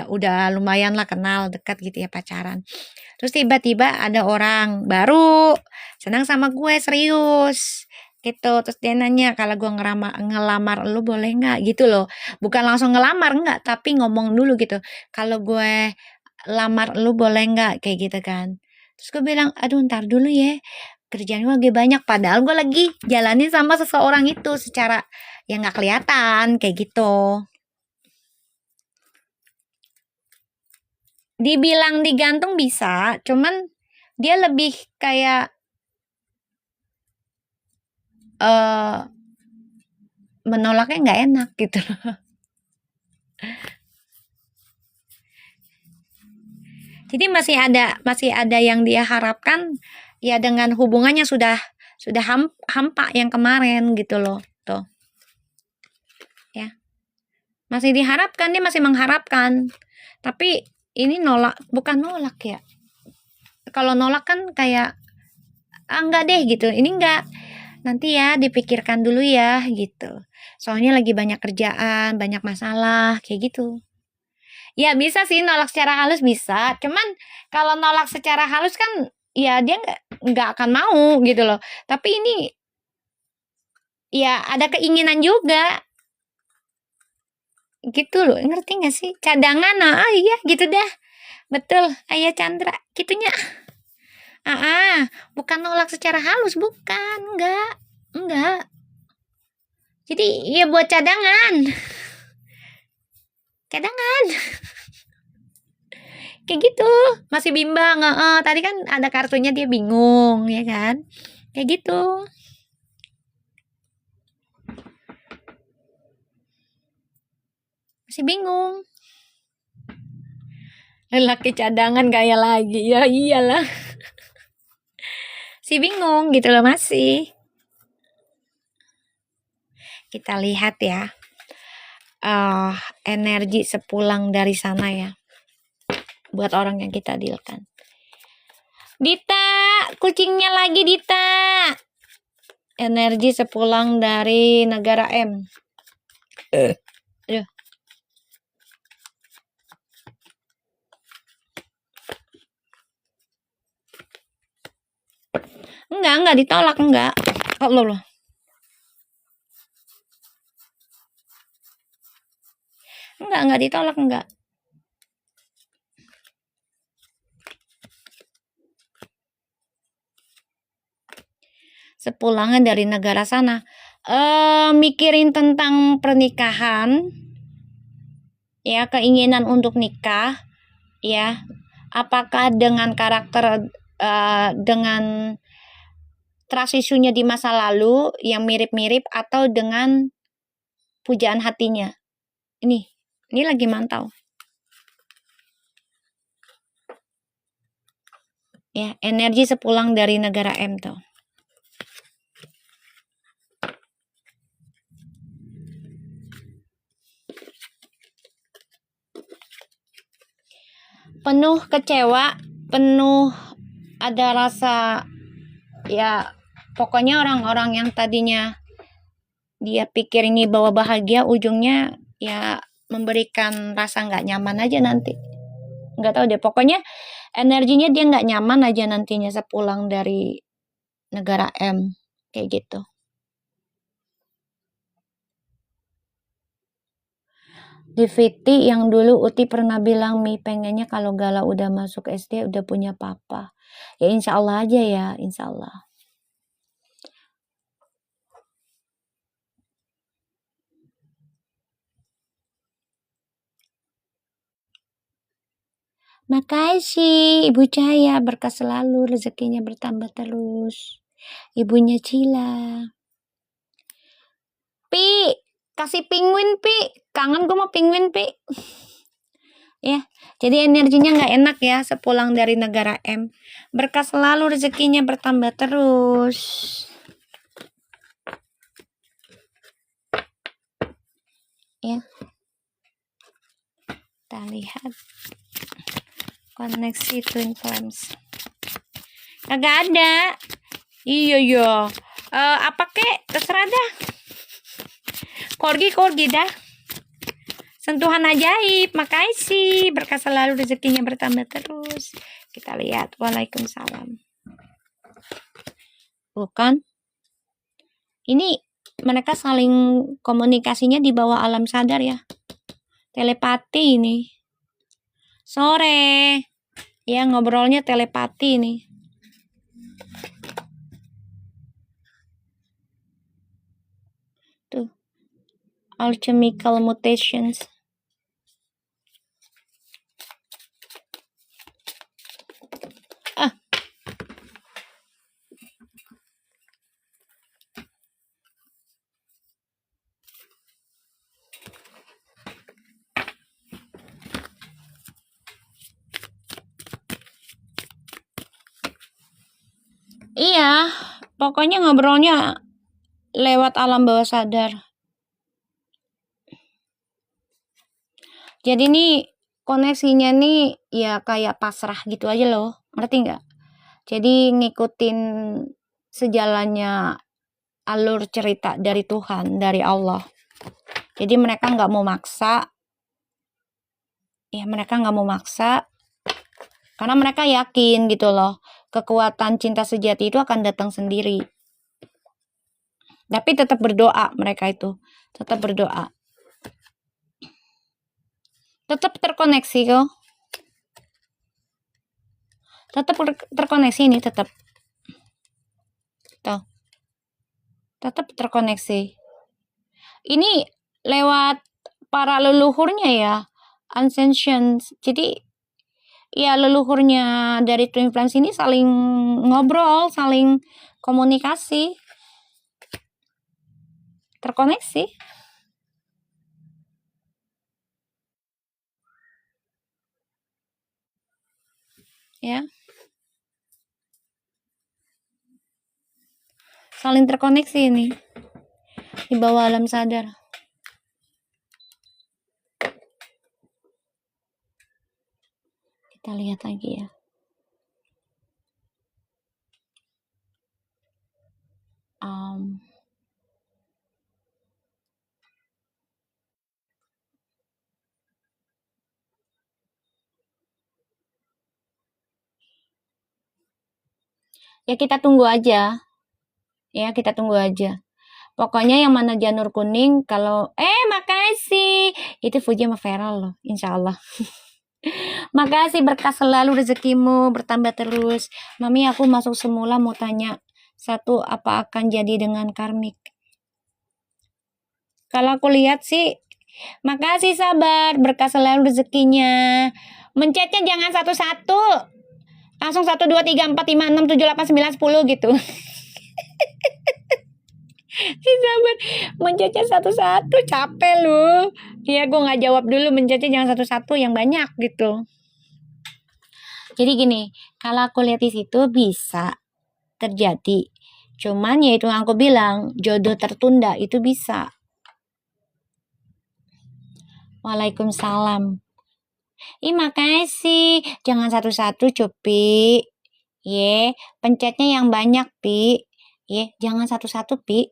Udah lumayan lah kenal, dekat gitu ya, pacaran. Terus tiba-tiba ada orang baru senang sama gue, serius gitu. Terus dia nanya, kalau gue ngelamar lu boleh nggak gitu loh. Bukan langsung ngelamar, nggak, tapi ngomong dulu gitu, kalau gue lamar lu boleh nggak, kayak gitu kan. Terus gue bilang, aduh ntar dulu ya, kerjaan gue lagi banyak. Padahal gue lagi jalanin sama seseorang itu secara yang nggak kelihatan kayak gitu. Dibilang digantung bisa, cuman dia lebih kayak menolaknya nggak enak gitu. Jadi masih ada yang dia harapkan ya dengan hubungannya sudah hampa yang kemarin gitu loh, tuh. Ya. Masih diharapkan, dia masih mengharapkan. Tapi ini bukan nolak ya. Kalau nolak kan kayak enggak deh gitu. Ini enggak. Nanti ya dipikirkan dulu ya gitu. Soalnya lagi banyak kerjaan, banyak masalah kayak gitu. Ya bisa sih nolak secara halus bisa. Cuman kalau nolak secara halus kan ya dia nggak akan mau gitu loh. Tapi ini ya ada keinginan juga. Gitu loh. Ngerti nggak sih? Cadangan, iya gitu dah. Betul, Ayah Chandra. Gitunya. Bukan nolak secara halus, bukan. Enggak. Jadi ya buat cadangan. Cadangan. Kayak gitu, masih bimbang. Tadi kan ada kartunya dia bingung, ya kan? Kayak gitu. Masih bingung. Lelaki cadangan kayak lagi. Ya iyalah. Si bingung gitu loh masih. Kita lihat ya. Energi sepulang dari sana ya. Buat orang yang kita dealkan. Dita, kucingnya lagi Dita. Energi sepulang dari negara M. Aduh. Enggak ditolak, enggak. Oh, loh. Enggak ditolak, enggak. Sepulangan dari negara sana. Mikirin tentang pernikahan, ya, keinginan untuk nikah, ya. Apakah dengan karakter, dengan trust isunya di masa lalu yang mirip-mirip atau dengan pujaan hatinya. Ini lagi mantau. Ya, energi sepulang dari negara M tuh. Penuh kecewa, penuh ada rasa, ya, pokoknya orang-orang yang tadinya dia pikir ini bahwa bahagia, ujungnya ya memberikan rasa nggak nyaman aja nanti. Nggak tahu deh, pokoknya energinya dia nggak nyaman aja nantinya sepulang dari negara M, kayak gitu. Di VT yang dulu Uti pernah bilang, Mi pengennya kalau Gala udah masuk SD udah punya papa. Ya insya Allah aja ya, insya Allah. Makasih Ibu Cahaya, berkah selalu, rezekinya bertambah terus. Ibunya Cila. Pi, kasih penguin Pi, kangen gue mau penguin Pi. Ya, jadi energinya nggak enak ya sepulang dari negara M. Berkah selalu, rezekinya bertambah terus. Ya, kita lihat koneksi Twin Flames. Kagak ada. Iya. Apa kek? Terserah dah. Korgi dah. Sentuhan ajaib. Makasih. Berkah selalu, rezekinya bertambah terus. Kita lihat. Waalaikumsalam. Bukan. Ini mereka saling komunikasinya di bawah alam sadar ya. Telepati ini. Sore. Ya, ngobrolnya telepati nih. Tuh. Alchemical mutations. Iya, pokoknya ngobrolnya lewat alam bawah sadar. Jadi nih koneksinya nih ya kayak pasrah gitu aja loh, ngerti nggak? Jadi ngikutin sejalannya alur cerita dari Tuhan, dari Allah. Jadi mereka nggak mau maksa. Ya, mereka nggak mau maksa karena mereka yakin gitu loh, kekuatan cinta sejati itu akan datang sendiri. Tapi tetap berdoa mereka itu, tetap berdoa. Tetap terkoneksi kok. Tetap terkoneksi ini, tetap. Tuh. Tetap terkoneksi. Ini lewat para leluhurnya ya, Ancient. Jadi ya leluhurnya dari Twin Flames ini saling ngobrol, saling komunikasi, terkoneksi. Ya. Saling terkoneksi ini di bawah alam sadar. Kita lihat lagi ya. Ya kita tunggu aja. Ya kita tunggu aja. Pokoknya yang mana janur kuning kalau makasih. Itu Fuji sama Feral loh, insya Allah. Makasih, berkah selalu rezekimu bertambah terus. Mami, aku masuk semula mau tanya satu, apa akan jadi dengan karmik? Kalau aku lihat sih, makasih sabar, berkah selalu rezekinya. Mencetnya jangan satu-satu. Langsung 1, 2, 3, 4, 5, 6, 7, 8, 9, 10 gitu. Si sabar, mencetnya satu-satu, capek lu. Iya, gue nggak jawab dulu, mencetnya jangan satu-satu, yang banyak gitu. Jadi gini, kalau aku lihat di situ bisa terjadi. Cuman ya itu yang aku bilang, jodoh tertunda itu bisa. Waalaikumsalam. Makasih. Jangan satu-satu, Cupi. Ye, pencetnya yang banyak, Pi. Ye, jangan satu-satu, Pi.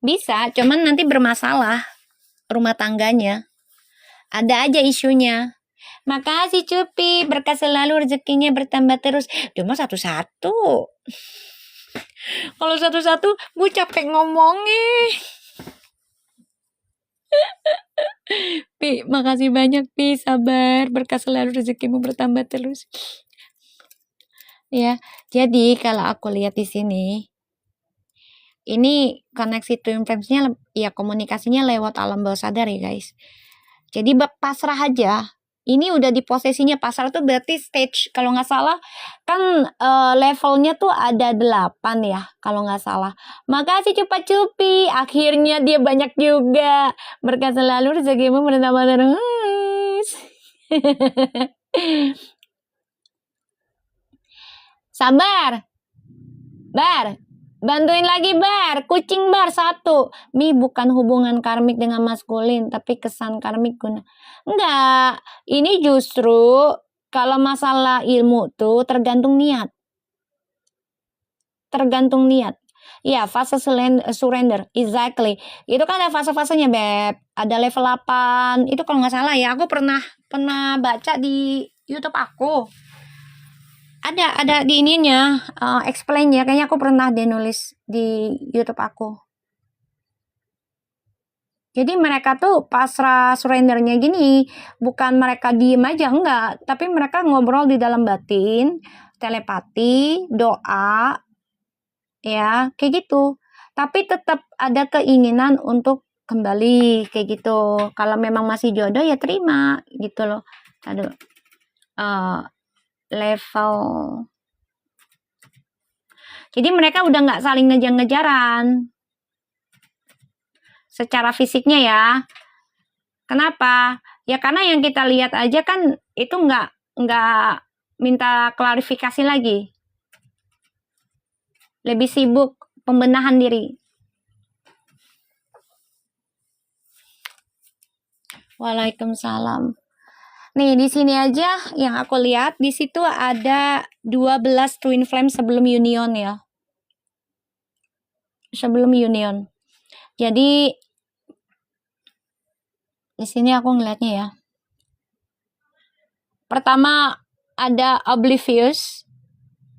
Bisa, cuman nanti bermasalah rumah tangganya. Ada aja isunya. Makasih Cupi, berkah selalu rezekinya bertambah terus. Cuma satu-satu. Kalau satu-satu, gue capek ngomongnya. Pi, makasih banyak Pi, sabar, berkah selalu rezekimu bertambah terus. Ya, jadi kalau aku lihat di sini, ini koneksi twin flames-nya ya komunikasinya lewat alam bawah sadar ya guys. Jadi pasrah aja. Ini udah di posisinya pasrah tuh berarti stage kalau nggak salah kan levelnya tuh ada 8 ya kalau nggak salah. Makasih Cupa-Cupi, akhirnya dia banyak juga. Berkah selalu rezekimu bertambah terus. Sabar. Bar, bantuin lagi Bar, kucing Bar 1. Mi bukan hubungan karmik dengan maskulin, tapi kesan karmik guna. Enggak, ini justru kalau masalah ilmu tuh tergantung niat. Tergantung niat. Ya, fase surrender, exactly. Itu kan ada fase-fasenya, Beb. Ada level 8, itu kalau nggak salah ya, aku pernah baca di YouTube aku. Ada di ininya, explain-nya. Kayaknya aku pernah nulis di YouTube aku. Jadi mereka tuh pasrah surrendernya gini, bukan mereka diem aja, enggak. Tapi mereka ngobrol di dalam batin, telepati, doa, ya, kayak gitu. Tapi tetap ada keinginan untuk kembali, kayak gitu. Kalau memang masih jodoh, ya terima, gitu loh. Aduh, level... Jadi mereka udah nggak saling ngejar-ngejaran. Secara fisiknya ya. Kenapa? Ya karena yang kita lihat aja kan itu nggak minta klarifikasi lagi. Lebih sibuk pembenahan diri. Waalaikumsalam. Nih di sini aja yang aku lihat di situ ada 12 twin flame sebelum union ya. Sebelum union. Jadi di sini aku ngeliatnya ya. Pertama ada oblivious,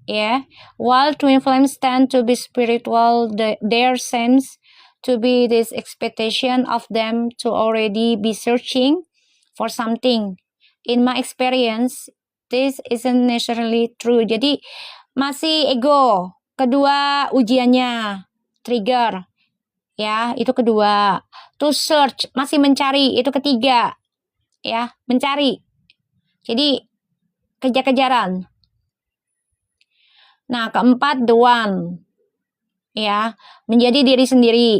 ya. While twin flames tend to be spiritual, their sense to be this expectation of them to already be searching for something. In my experience, this isn't necessarily true. Jadi masih ego. Kedua ujiannya, trigger. Ya, itu kedua. To search, masih mencari, itu ketiga. Ya, mencari. Jadi kejar-kejaran. Nah, keempat the one. Ya, menjadi diri sendiri.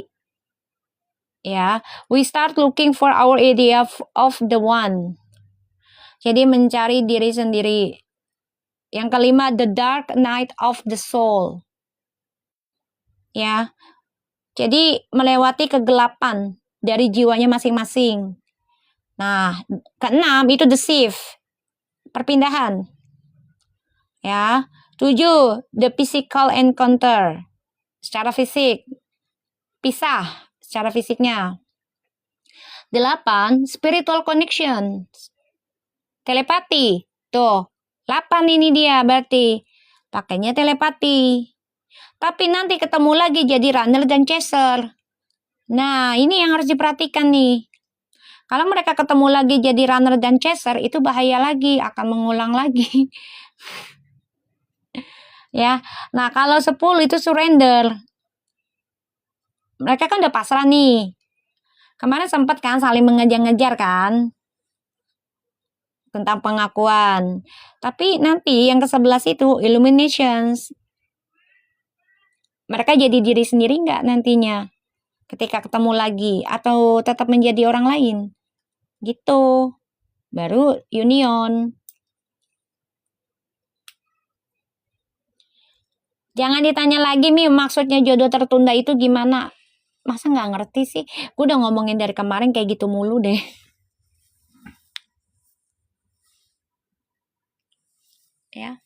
Ya, we start looking for our idea of the one. Jadi mencari diri sendiri. Yang kelima the dark night of the soul. Ya. Jadi melewati kegelapan dari jiwanya masing-masing. Nah, keenam itu deceive. Perpindahan. Ya. 7. The physical encounter. Secara fisik. Pisah secara fisiknya. 8. Spiritual connection. Telepati. Tuh. 8 ini dia berarti. Pakainya telepati. Tapi nanti ketemu lagi jadi runner dan chaser. Nah, ini yang harus diperhatikan nih. Kalau mereka ketemu lagi jadi runner dan chaser, itu bahaya lagi, akan mengulang lagi. Ya. Nah, kalau 10 itu surrender. Mereka kan udah pasrah nih. Kemarin sempat kan saling mengejar-ngejar kan tentang pengakuan. Tapi nanti yang ke-11 itu illuminations. Mereka jadi diri sendiri nggak nantinya ketika ketemu lagi atau tetap menjadi orang lain? Gitu. Baru union. Jangan ditanya lagi, Mi, maksudnya jodoh tertunda itu gimana? Masa nggak ngerti sih? Gue udah ngomongin dari kemarin kayak gitu mulu deh. Ya.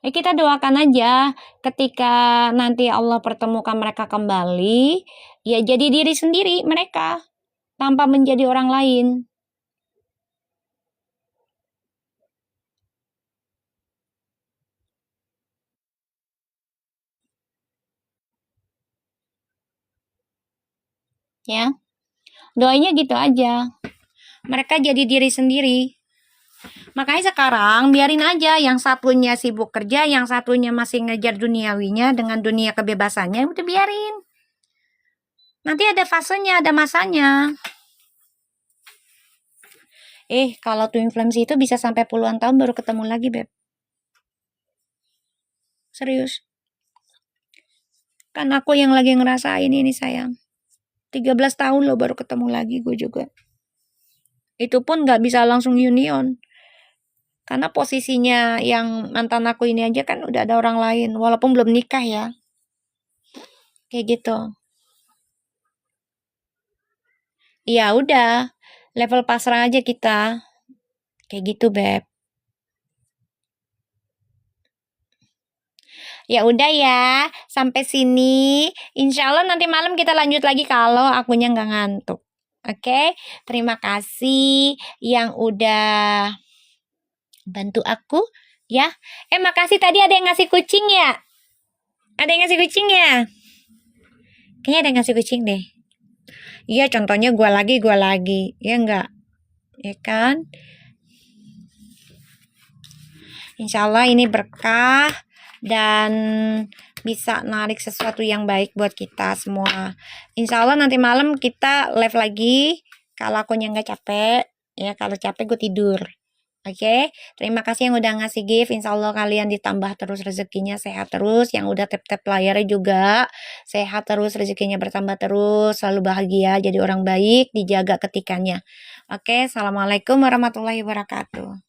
Kita doakan aja ketika nanti Allah pertemukan mereka kembali, ya jadi diri sendiri mereka, tanpa menjadi orang lain. Ya, doanya gitu aja. Mereka jadi diri sendiri. Makanya sekarang biarin aja yang satunya sibuk kerja, yang satunya masih ngejar duniawinya dengan dunia kebebasannya, udah biarin. Nanti ada fasenya, ada masanya. Kalau twin flames itu bisa sampai puluhan tahun baru ketemu lagi, Beb. Serius. Kan aku yang lagi ngerasain ini, sayang. 13 tahun loh baru ketemu lagi gue juga. Itu pun gak bisa langsung union. Karena posisinya yang mantan aku ini aja kan udah ada orang lain. Walaupun belum nikah ya. Kayak gitu. Ya udah. Level pasrah aja kita. Kayak gitu, Beb. Ya udah ya. Sampai sini. Insya Allah nanti malam kita lanjut lagi kalau akunya nggak ngantuk. Oke, terima kasih yang udah bantu aku ya. Makasih tadi ada yang ngasih kucing ya? Ada yang ngasih kucing ya? Kayaknya ada yang ngasih kucing deh. Iya, contohnya gue lagi. Ya enggak? Ya kan? Insya Allah ini berkah dan bisa narik sesuatu yang baik buat kita semua. Insya Allah nanti malam kita live lagi. Kalau akunya nggak capek, ya kalau capek gue tidur. Oke, terima kasih yang udah ngasih gift. Insya Allah kalian ditambah terus rezekinya, sehat terus. Yang udah tap-tap layarnya juga sehat terus, rezekinya bertambah terus, selalu bahagia, jadi orang baik, dijaga ketikannya. Oke, assalamualaikum warahmatullahi wabarakatuh.